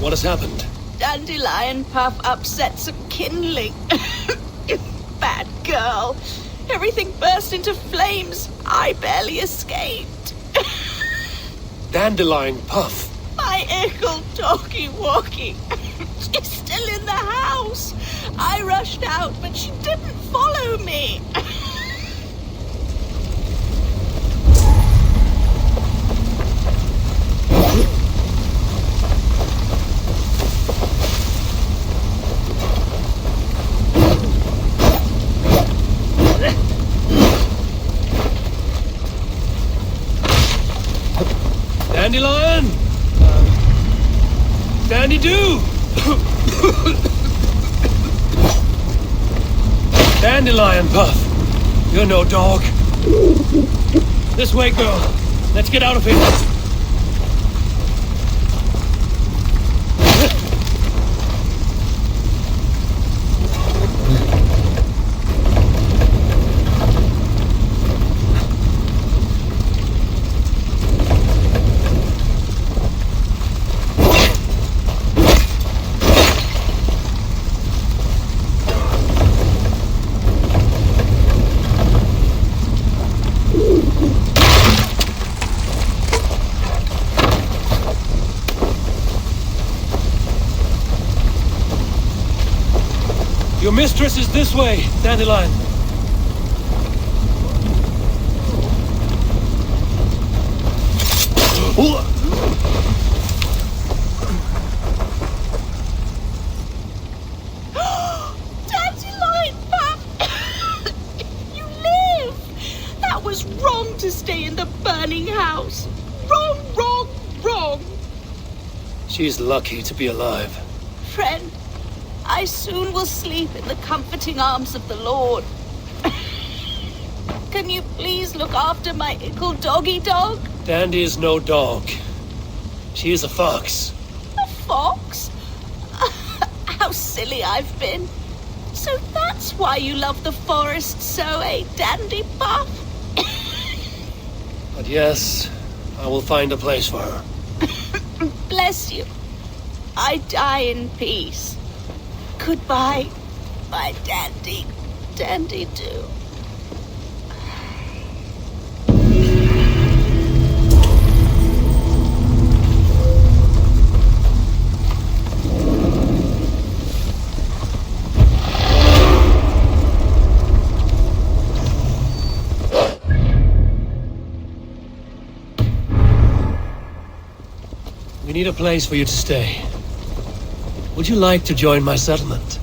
Speaker 3: What has happened?
Speaker 11: Dandelion Puff upset some kindling. Bad girl. Everything burst into flames. I barely escaped.
Speaker 3: Dandelion Puff?
Speaker 11: My ickle talkie-walkie. She's still in the house. I rushed out, but she didn't follow me.
Speaker 3: Dandelion! Dandy-Doo! Dandelion Puff! You're no dog. This way, girl. Let's get out of here. Your mistress is this way, Dandelion.
Speaker 11: Dandelion Puff! You live! That was wrong to stay in the burning house. Wrong, wrong, wrong.
Speaker 3: She's lucky to be alive.
Speaker 11: Friend, I soon will sleep in the comforting arms of the Lord. Can you please look after my ickle doggy dog?
Speaker 3: Dandy is no dog. She is a fox.
Speaker 11: A fox? How silly I've been. So that's why you love the forest so, eh, Dandy Puff?
Speaker 3: But yes, I will find a place for her.
Speaker 11: Bless you. I die in peace. Goodbye, my Dandy-Doo.
Speaker 3: need a place for you to stay. Would you like to join my settlement?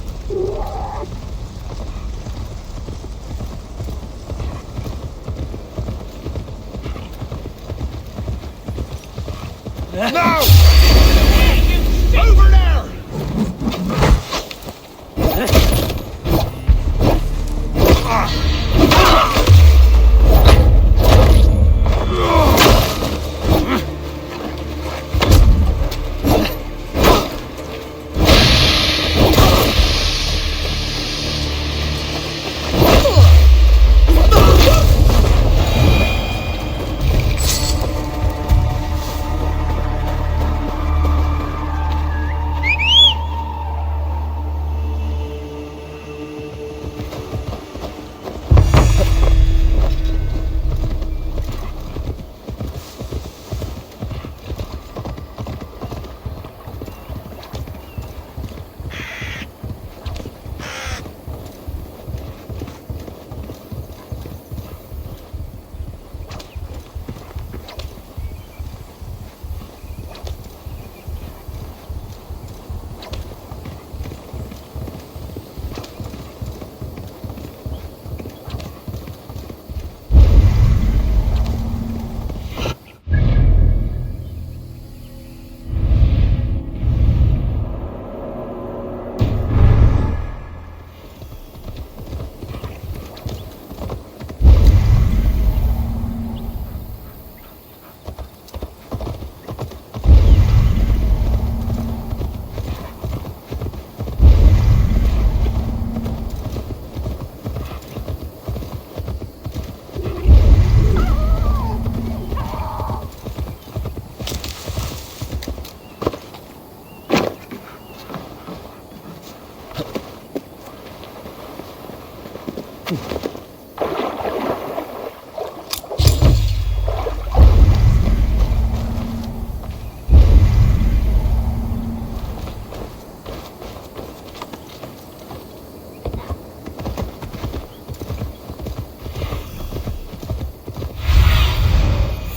Speaker 5: No! Over there!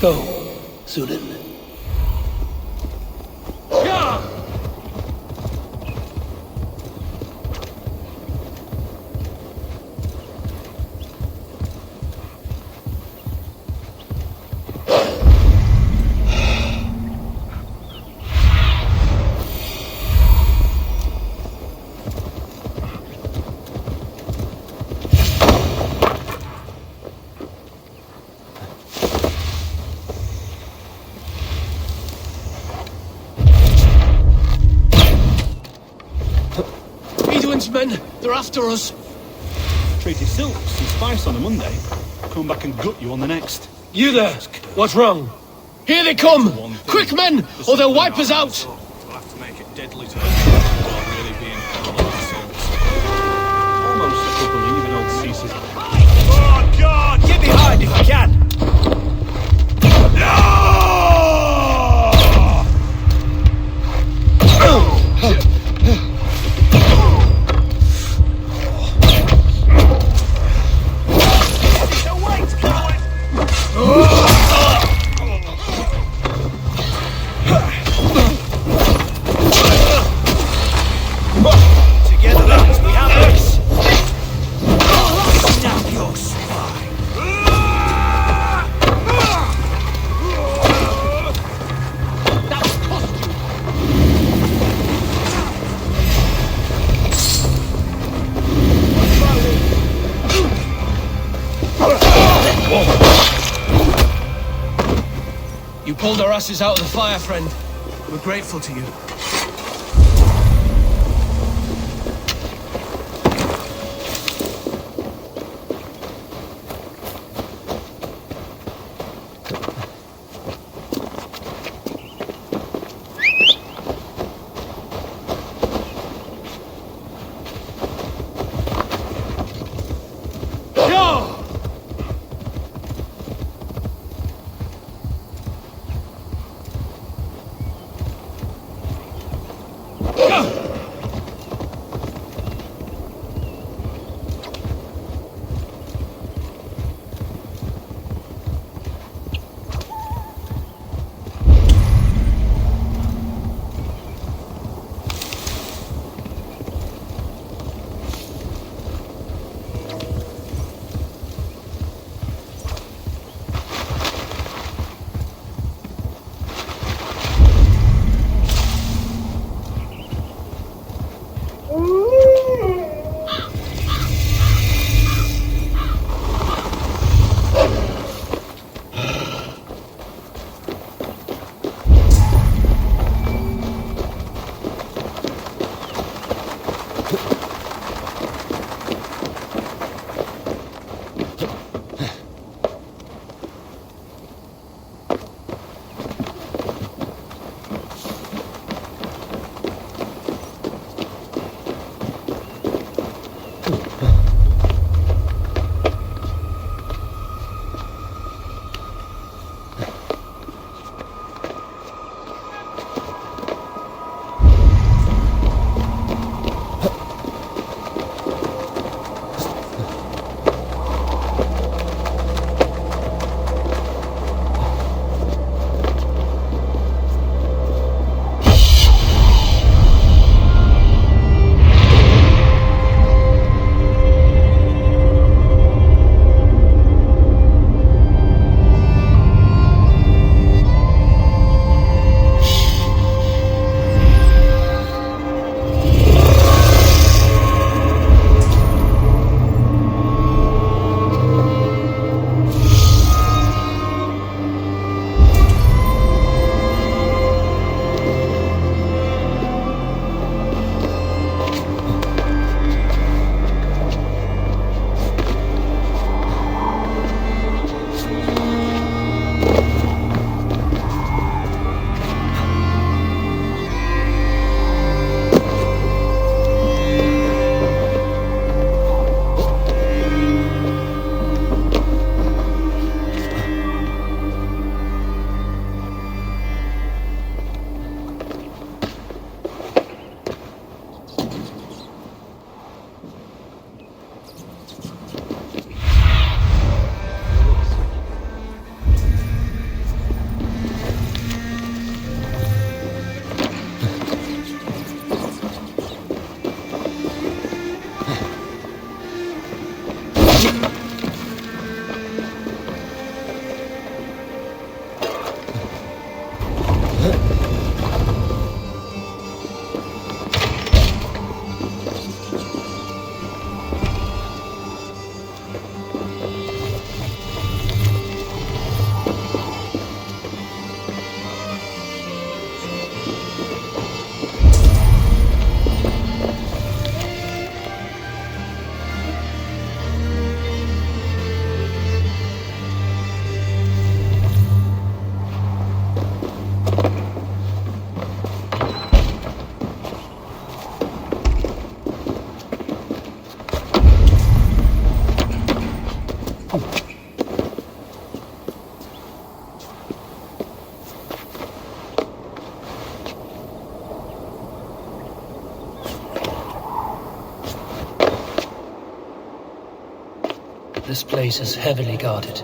Speaker 3: Go, Sunan. Men, they're after us.
Speaker 16: Traded silks and spice on a Monday. Come back and gut you on the next.
Speaker 3: You there? What's wrong? Here they come! Quick, men, or they'll wipe us out!
Speaker 5: We'll have to make it deadly to them without really being parallel ourselves.
Speaker 16: Almost a couple even old ceases.
Speaker 5: Oh, God!
Speaker 16: Get behind if you can!
Speaker 3: You pulled our asses out of the fire, friend. We're grateful to you.
Speaker 4: This place is heavily guarded.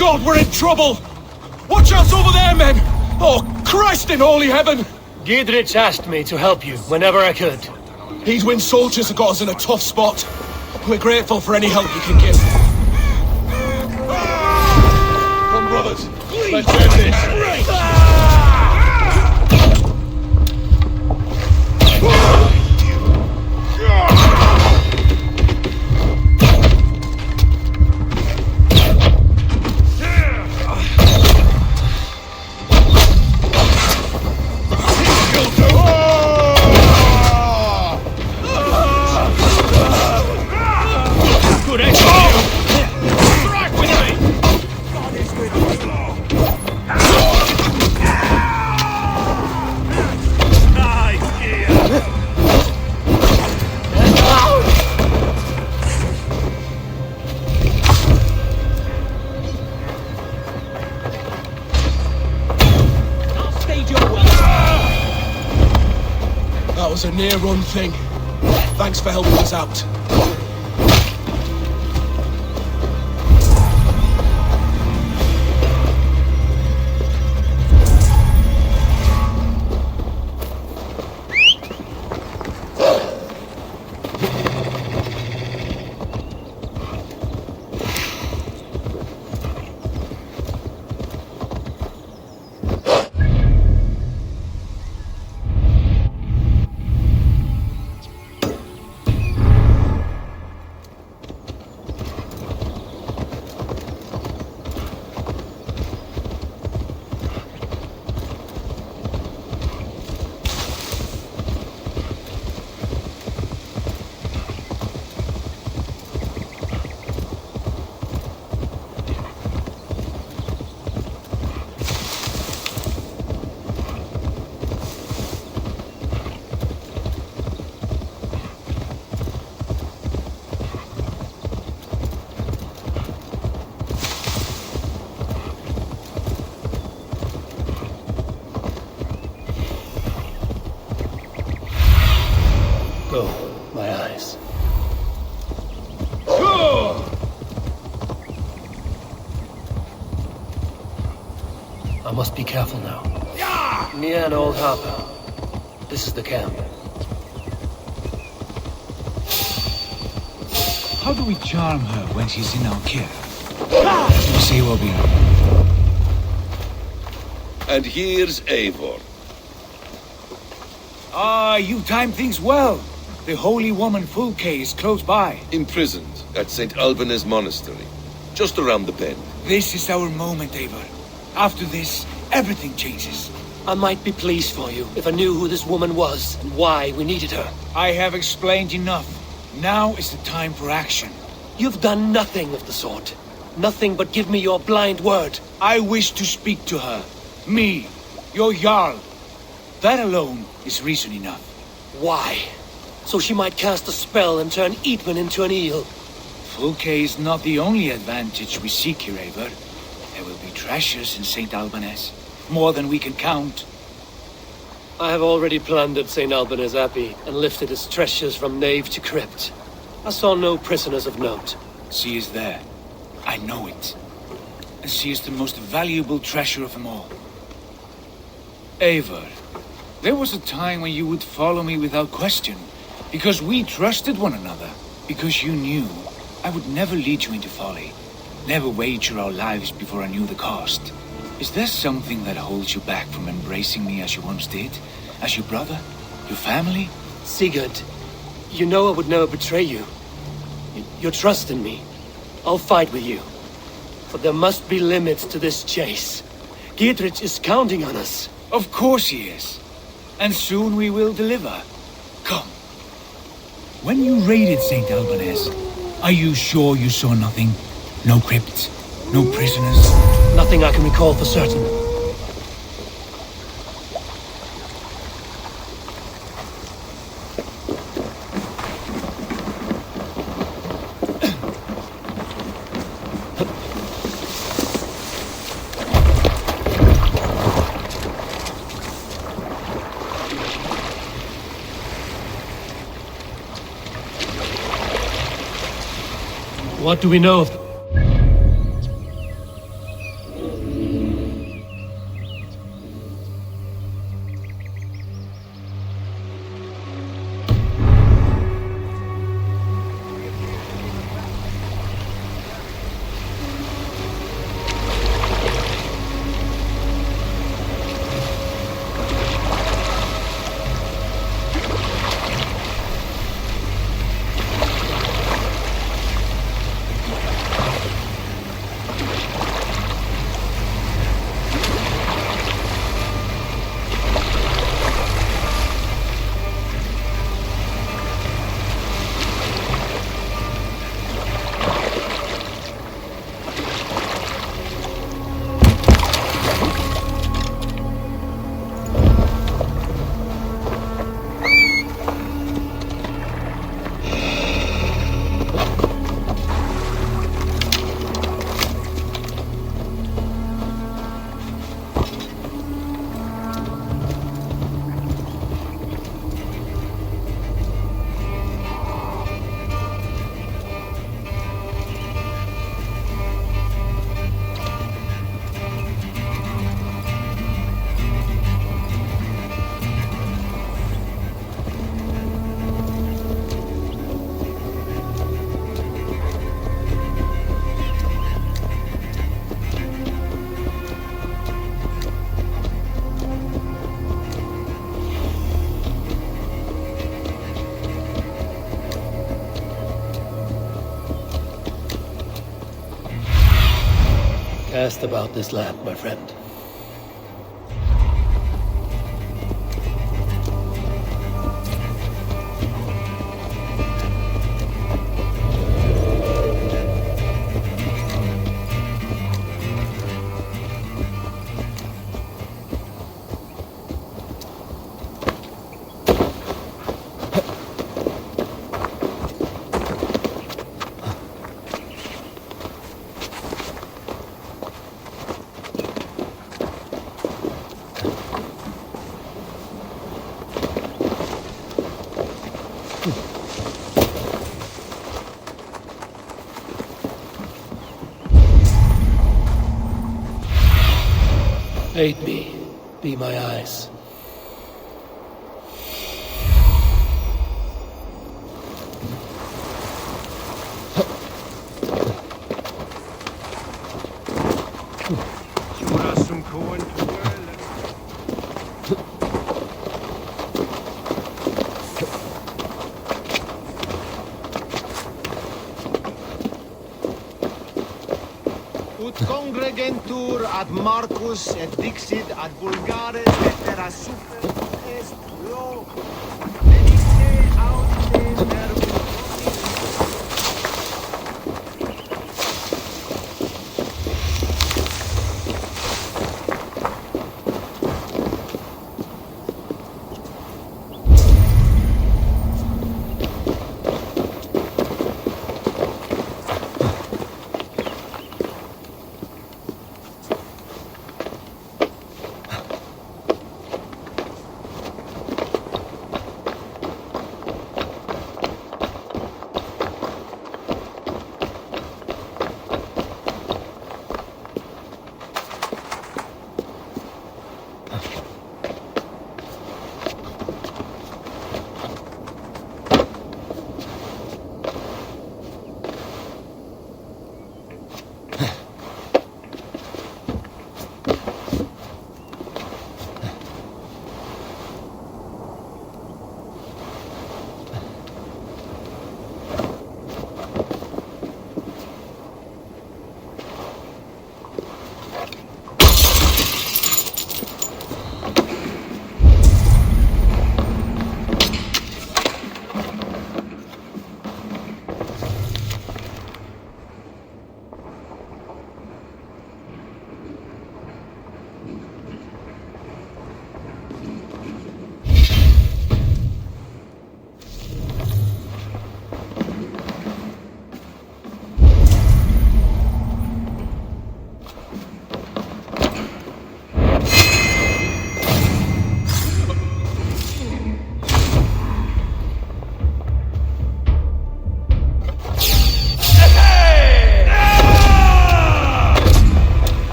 Speaker 15: God, we're in trouble! Watch out over there, men! Oh, Christ in holy heaven!
Speaker 4: Giedrich asked me to help you whenever I could.
Speaker 15: Heedwin soldiers have got us in a tough spot. We're grateful for any help you can give.
Speaker 16: Come, brothers. Let's end this. Good action, you! Strike with me! God is with you. Nice gear!
Speaker 14: I'll stage your well.
Speaker 15: That was a near-run thing. Thanks for helping us out.
Speaker 4: Oh, my eyes. I must be careful now. Near an old harbor. This is the camp.
Speaker 2: How do we charm her when she's in our care? You say, Robin.
Speaker 12: And here's Eivor.
Speaker 2: Ah, you time things well. The holy woman Fulke is close by.
Speaker 12: Imprisoned at St. Alban's Monastery, just around the bend.
Speaker 2: This is our moment, Eivor. After this, everything changes.
Speaker 3: I might be pleased for you if I knew who this woman was and why we needed her.
Speaker 2: I have explained enough. Now is the time for action.
Speaker 3: You've done nothing of the sort. Nothing but give me your blind word.
Speaker 2: I wish to speak to her. Me, your Jarl. That alone is reason enough.
Speaker 3: Why? So she might cast a spell and turn Eatman into an eel.
Speaker 2: Fulke is not the only advantage we seek here, Eivor. There will be treasures in St. Alban's. More than we can count.
Speaker 3: I have already plundered St. Alban's Abbey and lifted its treasures from nave to crypt. I saw no prisoners of note.
Speaker 2: She is there. I know it. And she is the most valuable treasure of them all. Eivor, there was a time when you would follow me without question. Because we trusted one another. Because you knew I would never lead you into folly. Never wager our lives before I knew the cost. Is there something that holds you back from embracing me as you once did? As your brother? Your family?
Speaker 3: Sigurd, you know I would never betray you. Your trust in me. I'll fight with you. But there must be limits to this chase. Giedrich is counting on us.
Speaker 2: Of course he is. And soon we will deliver. Come. When you raided St. Alban's, are you sure you saw nothing? No crypts? No prisoners?
Speaker 3: Nothing I can recall for certain. What do we know of them? asked about this land, my friend. Aid me, be my eyes.
Speaker 16: Congregentur ad Marcus et dixit ad vulgares vetera super est lo venite aute verbum.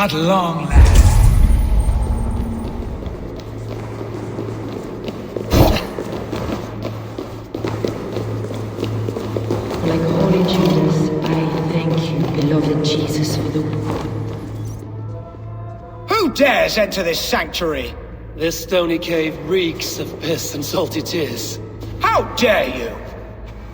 Speaker 2: At long last.
Speaker 1: Like Holy Judas, I thank you, beloved Jesus, for the...
Speaker 15: Who dares enter this sanctuary?
Speaker 3: This stony cave reeks of piss and salty tears.
Speaker 15: How dare you?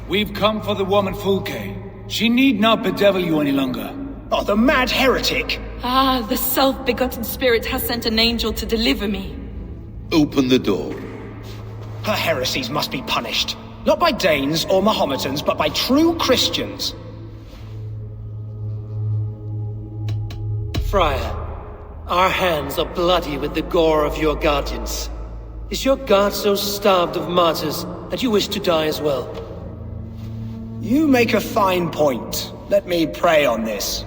Speaker 2: We've come for the woman Fulke. She need not bedevil you any longer.
Speaker 15: Oh, the mad heretic!
Speaker 17: Ah, the self-begotten spirit has sent an angel to deliver me.
Speaker 12: Open the door.
Speaker 15: Her heresies must be punished. Not by Danes or Mahometans, but by true Christians.
Speaker 3: Friar, our hands are bloody with the gore of your guardians. Is your God so starved of martyrs that you wish to die as well?
Speaker 15: You make a fine point. Let me pray on this.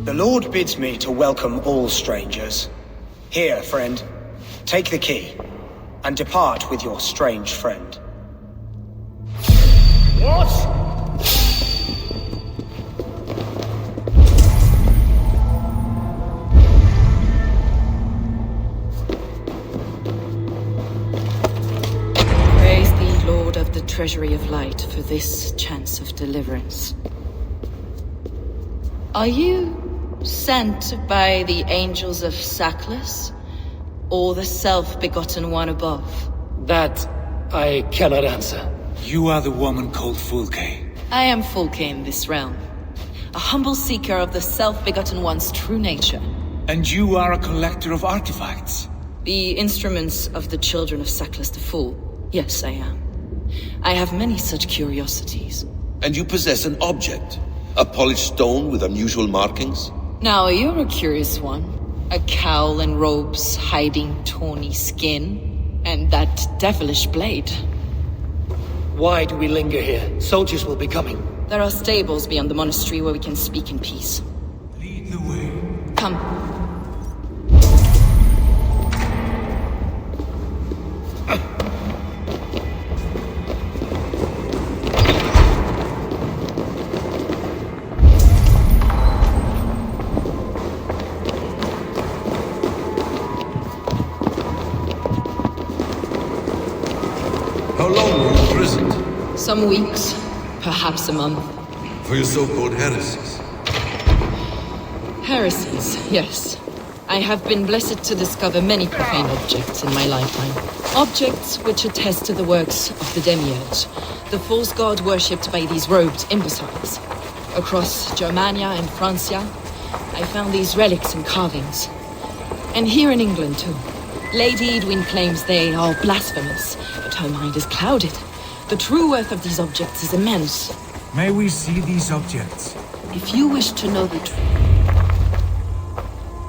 Speaker 18: The Lord bids me to welcome all strangers. Here, friend, take the key, and depart with your strange friend.
Speaker 16: What?
Speaker 17: Praise thee, Lord of the Treasury of Light, for this chance of deliverance. Are you sent by the angels of Sackless, or the self-begotten one above?
Speaker 3: That I cannot answer.
Speaker 2: You are the woman called Fulke.
Speaker 17: I am Fulke in this realm, a humble seeker of the self-begotten one's true nature.
Speaker 2: And you are a collector of artifacts?
Speaker 17: The instruments of the children of Sackless the Fool. Yes, I am. I have many such curiosities.
Speaker 12: And you possess an object? A polished stone with unusual markings?
Speaker 17: Now, you're a curious one. A cowl and robes hiding tawny skin, and that devilish blade.
Speaker 3: Why do we linger here? Soldiers will be coming.
Speaker 17: There are stables beyond the monastery where we can speak in peace.
Speaker 2: Lead the way.
Speaker 17: Come.
Speaker 19: How long were you imprisoned?
Speaker 17: Some weeks, perhaps a month.
Speaker 19: For your so-called heresies?
Speaker 17: Heresies, yes. I have been blessed to discover many profane objects in my lifetime. Objects which attest to the works of the Demiurge, the false god worshipped by these robed imbeciles. Across Germania and Francia, I found these relics and carvings. And here in England, too. Lady Edwin claims they are blasphemous, but her mind is clouded. The true worth of these objects is immense.
Speaker 2: May we see these objects?
Speaker 17: If you wish to know the truth...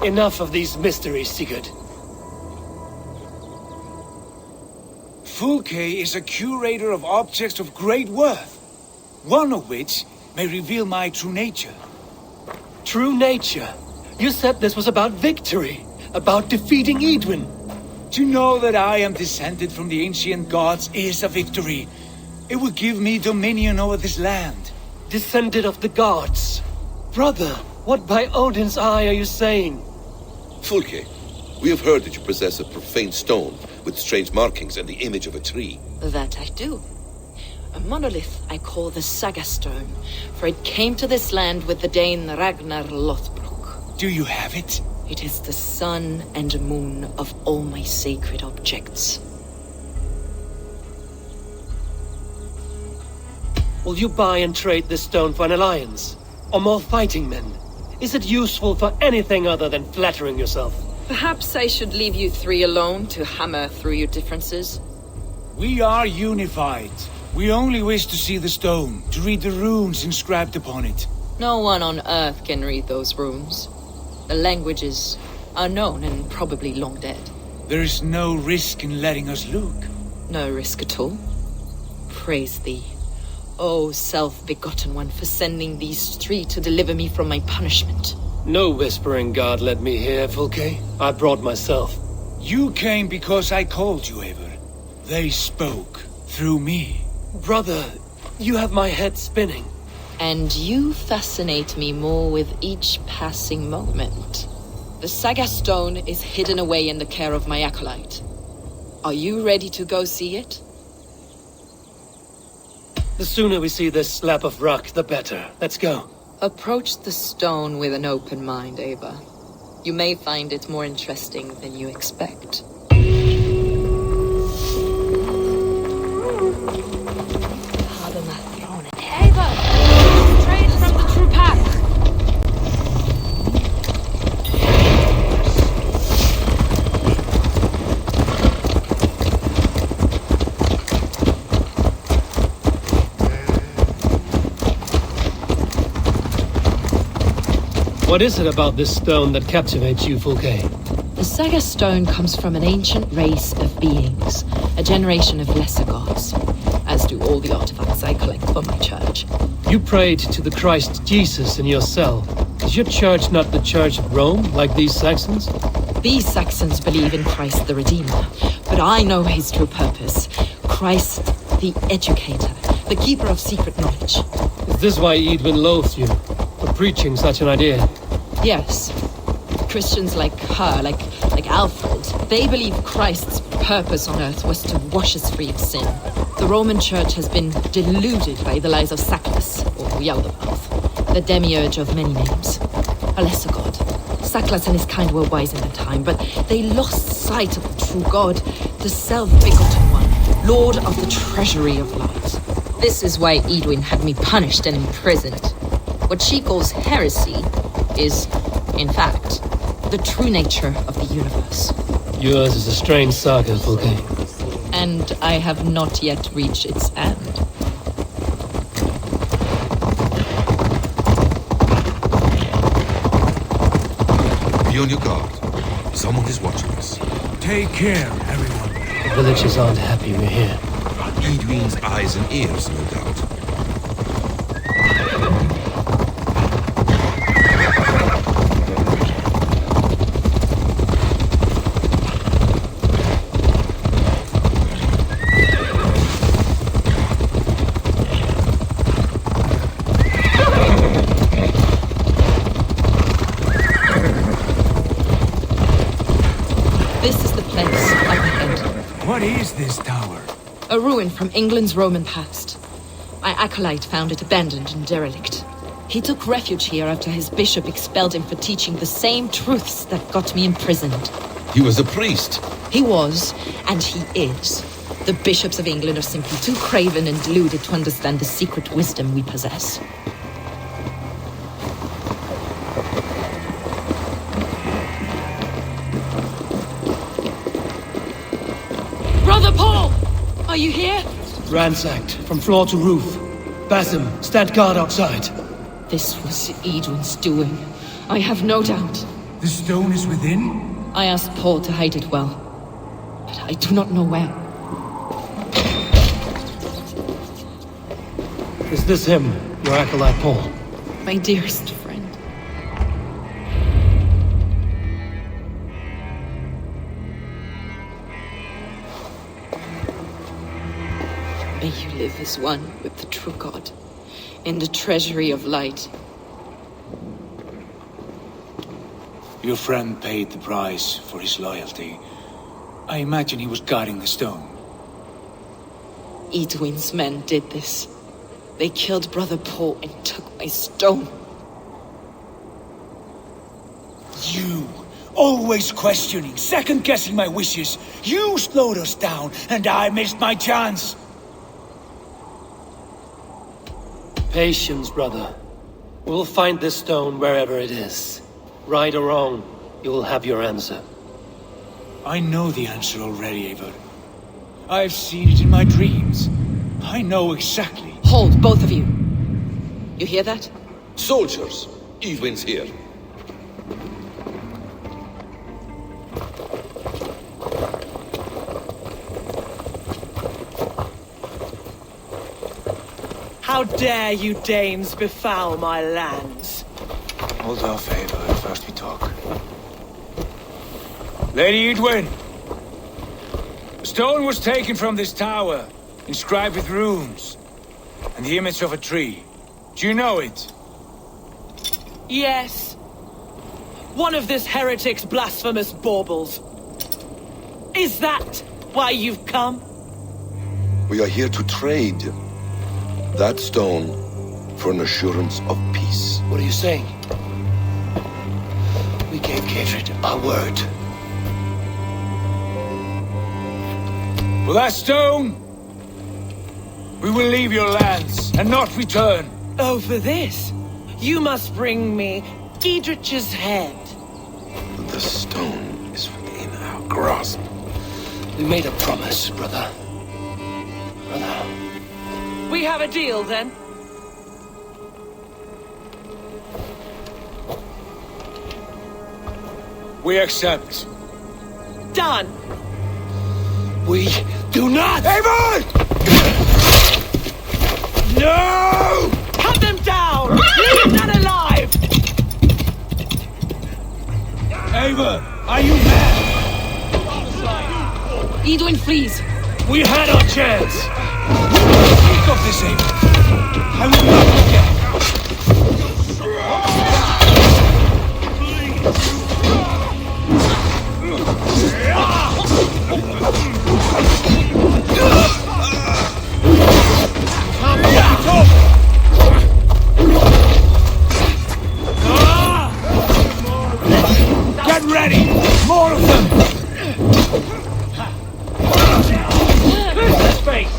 Speaker 3: Enough of these mysteries, Sigurd.
Speaker 2: Fulke is a curator of objects of great worth, one of which may reveal my true nature.
Speaker 3: True nature? You said this was about victory, about defeating Edwin.
Speaker 2: To know that I am descended from the ancient gods is a victory. It will give me dominion over this land.
Speaker 3: Descended of the gods? Brother, what by Odin's eye are you saying?
Speaker 12: Fulke, we have heard that you possess a profane stone with strange markings and the image of a tree.
Speaker 17: That I do. A monolith I call the Saga Stone, for it came to this land with the Dane Ragnar Lothbrok.
Speaker 2: Do you have it?
Speaker 17: It is the sun and moon of all my sacred objects.
Speaker 3: Will you buy and trade this stone for an alliance? Or more fighting men? Is it useful for anything other than flattering yourself?
Speaker 17: Perhaps I should leave you three alone to hammer through your differences.
Speaker 2: We are unified. We only wish to see the stone, to read the runes inscribed upon it.
Speaker 17: No one on Earth can read those runes. The language is unknown and probably long dead.
Speaker 2: There is no risk in letting us look.
Speaker 17: No risk at all. Praise thee, O self-begotten one, for sending these three to deliver me from my punishment.
Speaker 3: No whispering god led me here, Fulke. I brought myself.
Speaker 2: You came because I called you, Eivor. They spoke through me.
Speaker 3: Brother, you have my head spinning.
Speaker 17: And you fascinate me more with each passing moment. The Saga Stone is hidden away in the care of my acolyte. Are you ready to go see it?
Speaker 3: The sooner we see this slab of rock, the better. Let's go.
Speaker 17: Approach the stone with an open mind, Ava. You may find it more interesting than you expect.
Speaker 1: Ava! Strayed from the true path!
Speaker 3: What is it about this stone that captivates you, Fulke?
Speaker 17: The Saga Stone comes from an ancient race of beings, a generation of lesser gods, as do all the artifacts I collect for my church.
Speaker 3: You prayed to the Christ Jesus in your cell. Is your church not the Church of Rome, like these Saxons?
Speaker 17: These Saxons believe in Christ the Redeemer, but I know his true purpose. Christ the Educator, the keeper of secret knowledge.
Speaker 3: Is this why Edwin loathes you, for preaching such an idea?
Speaker 17: Yes. Christians like her, like Alfred, they believe Christ's purpose on earth was to wash us free of sin. The Roman Church has been deluded by the lies of Saclas, or Yaldabaoth, the demiurge of many names. A lesser god. Saclas and his kind were wise in their time, but they lost sight of the true God, the self-begotten one, Lord of the treasury of light. This is why Edwin had me punished and imprisoned. What she calls heresy is, in fact, the true nature of the universe.
Speaker 3: Yours is a strange saga, Fulke.
Speaker 17: And I have not yet reached its end.
Speaker 19: Be on your guard. Someone is watching us.
Speaker 2: Take care, everyone.
Speaker 3: The villagers aren't happy we're here.
Speaker 19: Edwin's eyes and ears, no doubt.
Speaker 2: What is this tower?
Speaker 17: A ruin from England's Roman past. My acolyte found it abandoned and derelict. He took refuge here after his bishop expelled him for teaching the same truths that got me imprisoned.
Speaker 19: He was a priest.
Speaker 17: He was, and he is. The bishops of England are simply too craven and deluded to understand the secret wisdom we possess. Brother Paul! Are you here?
Speaker 3: Ransacked, from floor to roof. Basim, stand guard outside.
Speaker 17: This was Edwin's doing. I have no doubt.
Speaker 2: The stone is within?
Speaker 17: I asked Paul to hide it well, but I do not know where.
Speaker 3: Is this him, your acolyte Paul?
Speaker 17: My dearest friend. May you live as one with the true God, in the treasury of light.
Speaker 2: Your friend paid the price for his loyalty. I imagine he was guarding the stone.
Speaker 17: Edwin's men did this. They killed Brother Paul and took my stone.
Speaker 2: You, always questioning, second-guessing my wishes. You slowed us down, and I missed my chance.
Speaker 3: Patience, brother. We'll find this stone wherever it is. Right or wrong, you will have your answer.
Speaker 2: I know the answer already, Eivor. I've seen it in my dreams. I know exactly.
Speaker 17: Hold, both of you. You hear that?
Speaker 12: Soldiers, Edwin's here.
Speaker 11: How dare you Danes befoul my lands?
Speaker 2: Hold off, Eivor. First we talk. Lady Edwin! The stone was taken from this tower, inscribed with runes, and the image of a tree. Do you know it?
Speaker 11: Yes. One of this heretic's blasphemous baubles. Is that why you've come?
Speaker 12: We are here to trade that stone for an assurance of peace.
Speaker 3: What are you saying? We gave Catred our word.
Speaker 2: For that stone, we will leave your lands and not return.
Speaker 11: Oh, for this? You must bring me Giedrich's head.
Speaker 12: The stone is within our grasp.
Speaker 3: We made a promise, brother.
Speaker 11: We have a deal, then?
Speaker 2: We accept.
Speaker 11: Done!
Speaker 3: We do not!
Speaker 2: Eivor! No!
Speaker 11: Cut them down! Leave none alive!
Speaker 2: Eivor, are you mad?
Speaker 17: Edwin flees.
Speaker 3: We had our chance.
Speaker 2: Think of this, Eivor. I will not forget. Get ready! More of them!
Speaker 16: Space!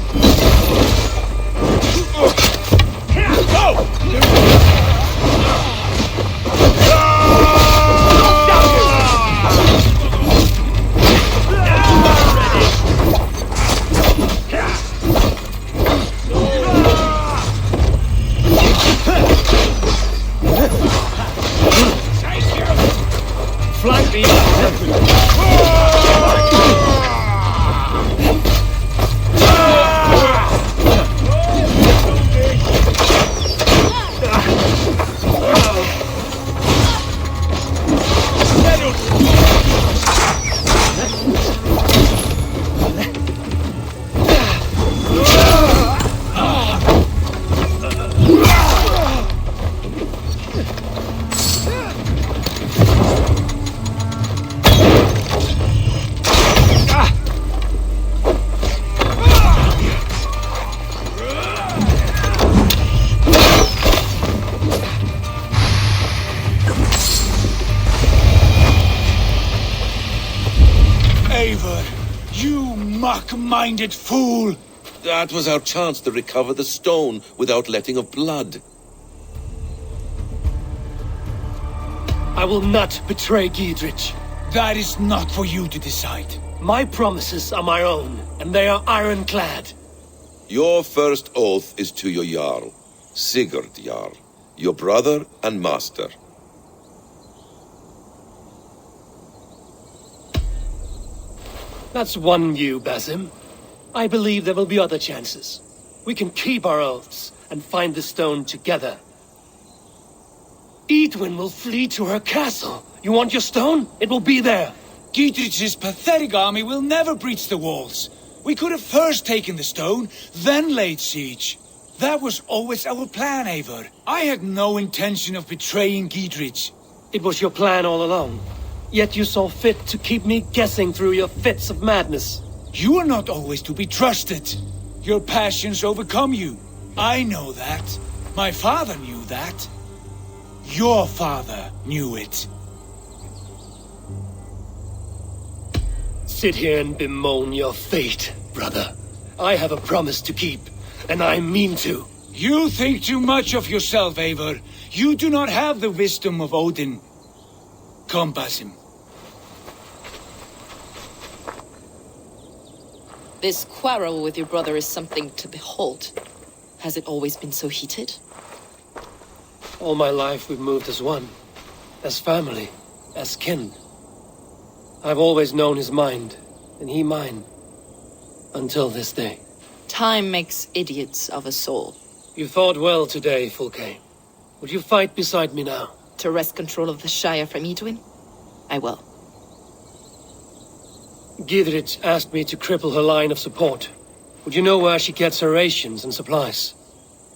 Speaker 3: Flank me!
Speaker 2: Eivor, you mock-minded fool!
Speaker 12: That was our chance to recover the stone without letting of blood.
Speaker 3: I will not betray Giedrich.
Speaker 2: That is not for you to decide.
Speaker 3: My promises are my own, and they are ironclad.
Speaker 12: Your first oath is to your Jarl, Sigurd Jarl, your brother and master.
Speaker 3: That's one view, Basim. I believe there will be other chances. We can keep our oaths and find the stone together. Edwin will flee to her castle. You want your stone? It will be there.
Speaker 2: Giedrich's pathetic army will never breach the walls. We could have first taken the stone, then laid siege. That was always our plan, Eivor. I had no intention of betraying Giedrich.
Speaker 3: It was your plan all along. Yet you saw fit to keep me guessing through your fits of madness.
Speaker 2: You are not always to be trusted. Your passions overcome you. I know that. My father knew that. Your father knew it.
Speaker 3: Sit here and bemoan your fate, brother. I have a promise to keep, and I mean to.
Speaker 2: You think too much of yourself, Eivor. You do not have the wisdom of Odin. Come, Basim.
Speaker 17: This quarrel with your brother is something to behold. Has it always been so heated?
Speaker 3: All my life we've moved as one. As family. As kin. I've always known his mind, and he mine. Until this day.
Speaker 17: Time makes idiots of us all.
Speaker 3: You fought well today, Fulke. Would you fight beside me now?
Speaker 17: To wrest control of the Shire from Edwin? I will.
Speaker 3: Giedrich asked me to cripple her line of support. Would you know where she gets her rations and supplies?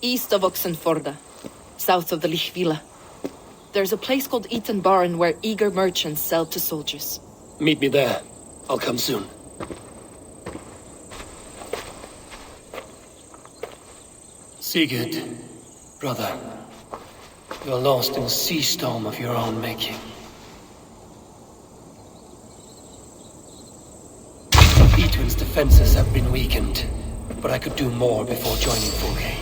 Speaker 17: East of Oxenforda, south of the Lichvila. There's a place called Eaton Barn where eager merchants sell to soldiers.
Speaker 3: Meet me there. I'll come soon. Sigurd, brother, you're lost in a sea storm of your own making. Edwin's defenses have been weakened, but I could do more before joining Fulke.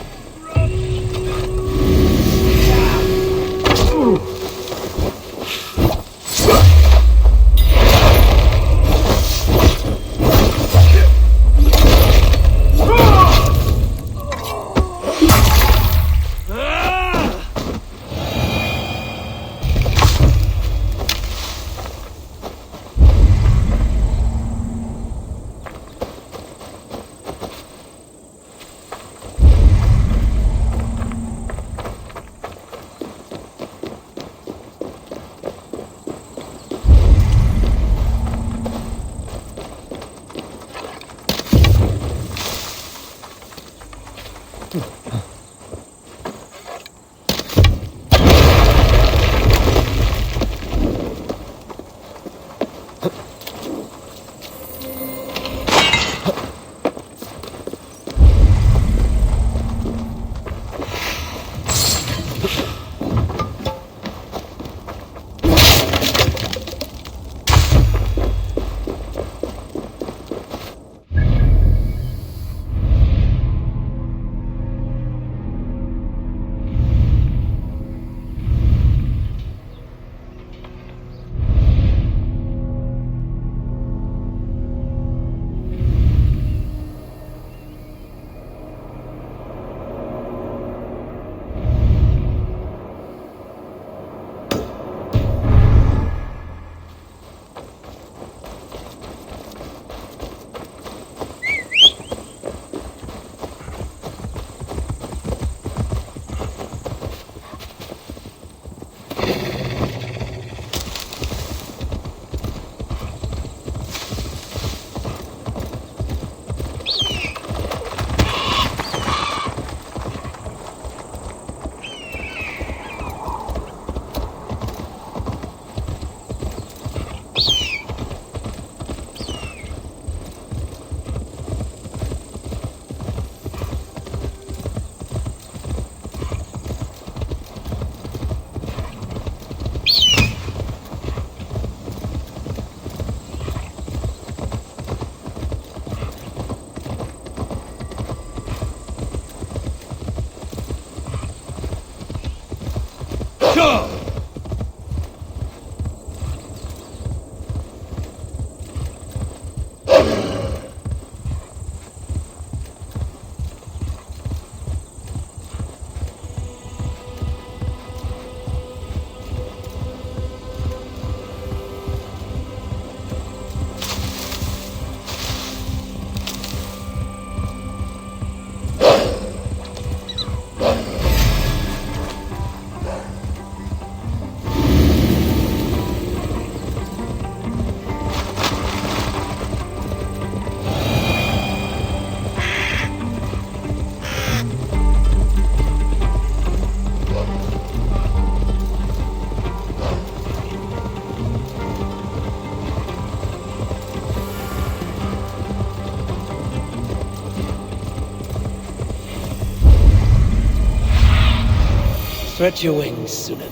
Speaker 3: Stretch your wings, Sunan.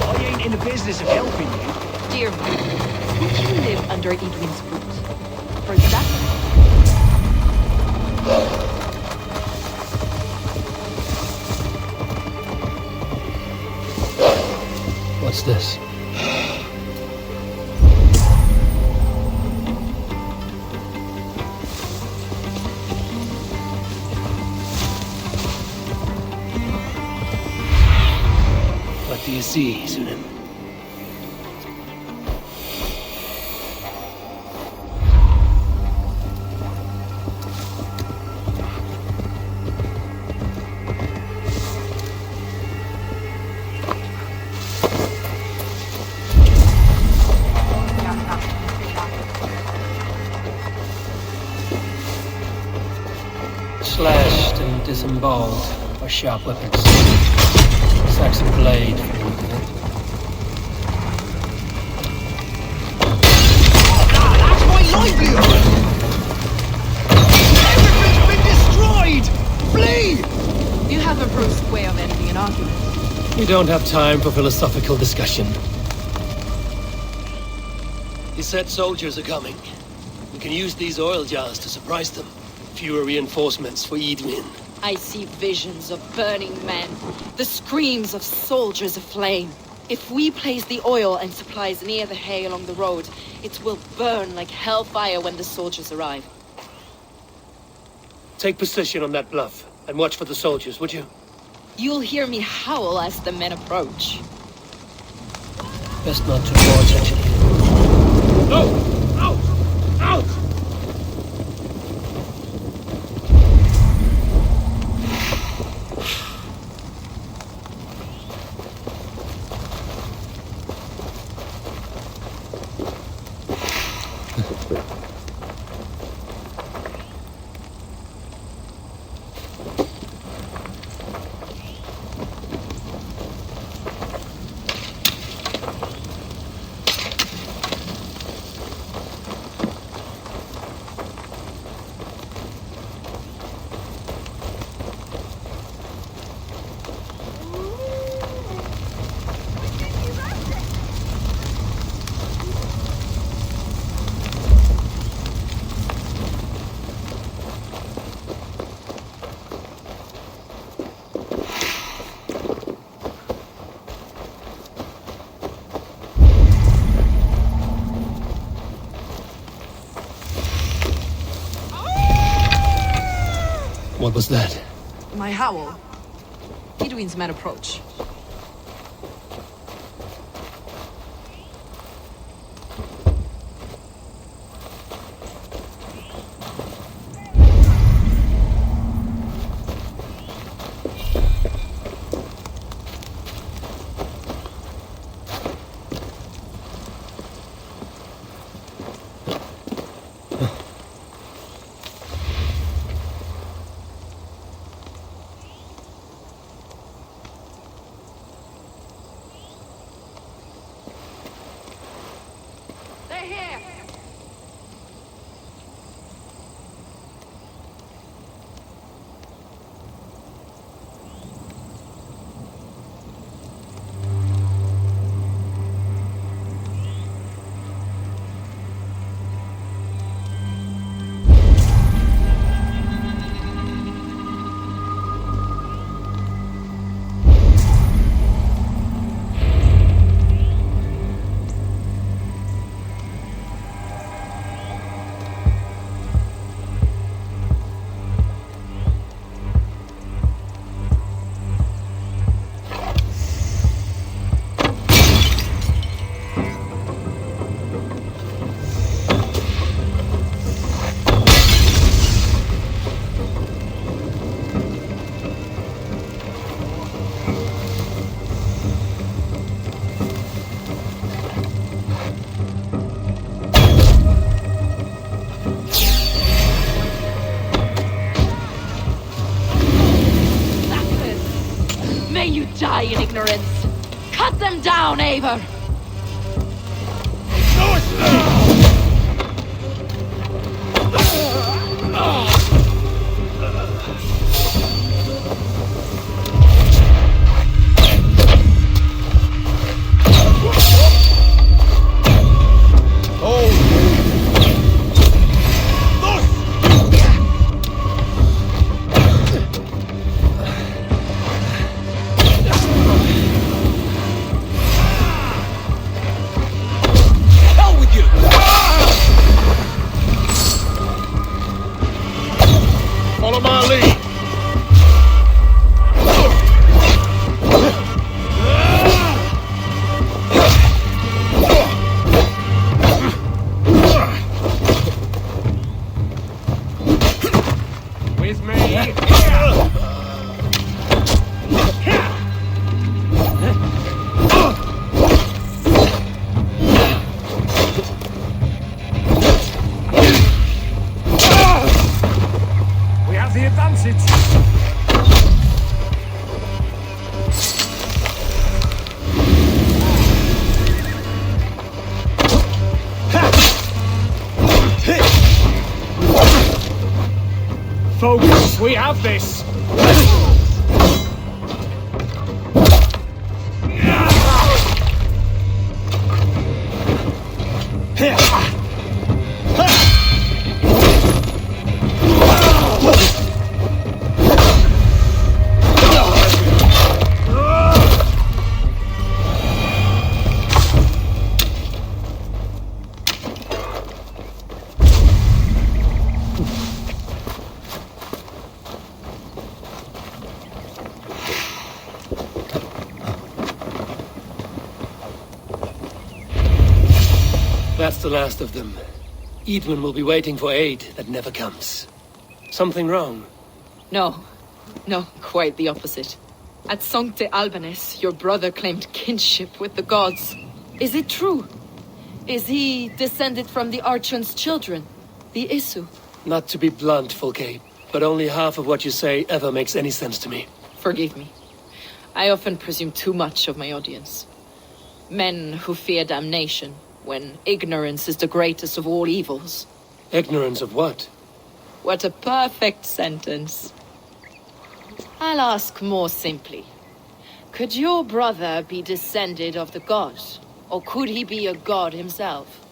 Speaker 16: I ain't in the business of helping you.
Speaker 20: Dear me, would you live under Edwin's boot? For exactly.
Speaker 3: What's this? What do you see, Sunan? Slashed and disemboweled by sharp weapons. Saxon blade.
Speaker 16: That's my livelihood! Everything's been destroyed! Flee!
Speaker 20: You have a brusque way of ending an argument.
Speaker 3: We don't have time for philosophical discussion. He said soldiers are coming. We can use these oil jars to surprise them. Fewer reinforcements for Edwin.
Speaker 17: I see visions of burning men, the screams of soldiers aflame. If we place the oil and supplies near the hay along the road, it will burn like hellfire when the soldiers arrive.
Speaker 3: Take position on that bluff, and watch for the soldiers, would you?
Speaker 17: You'll hear me howl as the men approach.
Speaker 3: Best not to draw attention. No! Out! Out!
Speaker 4: What was that?
Speaker 17: My howl. Edwin's men approach.
Speaker 1: May you die in ignorance! Cut them down, Eivor!
Speaker 16: Follow my lead. With me. We have the advantage. Focus, we have this.
Speaker 3: That's the last of them. Edwin will be waiting for aid that never comes. Something wrong?
Speaker 17: No. No, quite the opposite. At Sancte Albanus, your brother claimed kinship with the gods. Is it true? Is he descended from the Archon's children, the Isu?
Speaker 3: Not to be blunt, Fulke, but only half of what you say ever makes any sense to me.
Speaker 17: Forgive me. I often presume too much of my audience. Men who fear damnation, when ignorance is the greatest of all evils.
Speaker 3: Ignorance of what?
Speaker 17: What a perfect sentence. I'll ask more simply. Could your brother be descended of the god? Or could he be a god himself?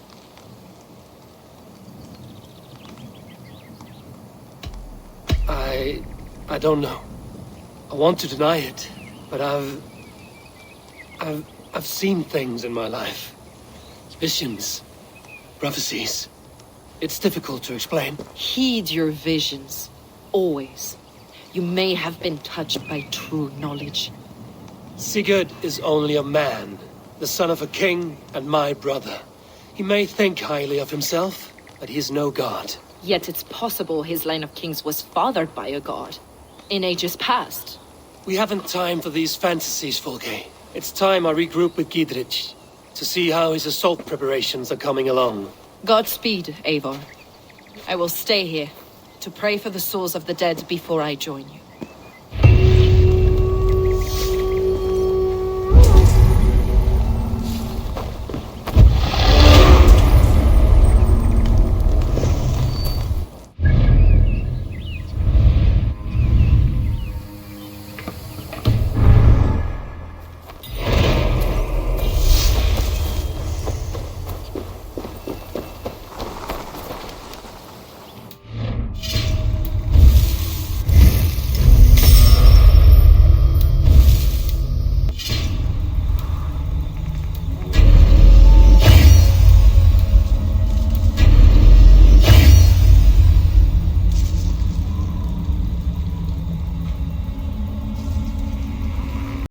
Speaker 3: I don't know. I want to deny it, but I've seen things in my life. Visions, prophecies. It's difficult to explain.
Speaker 17: Heed your visions. Always. You may have been touched by true knowledge.
Speaker 3: Sigurd is only a man, the son of a king and my brother. He may think highly of himself, but he is no god.
Speaker 17: Yet it's possible his line of kings was fathered by a god. In ages past.
Speaker 3: We haven't time for these fantasies, Fulke. It's time I regroup with Gidrich to see how his assault preparations are coming along.
Speaker 17: Godspeed, Eivor. I will stay here to pray for the souls of the dead before I join you.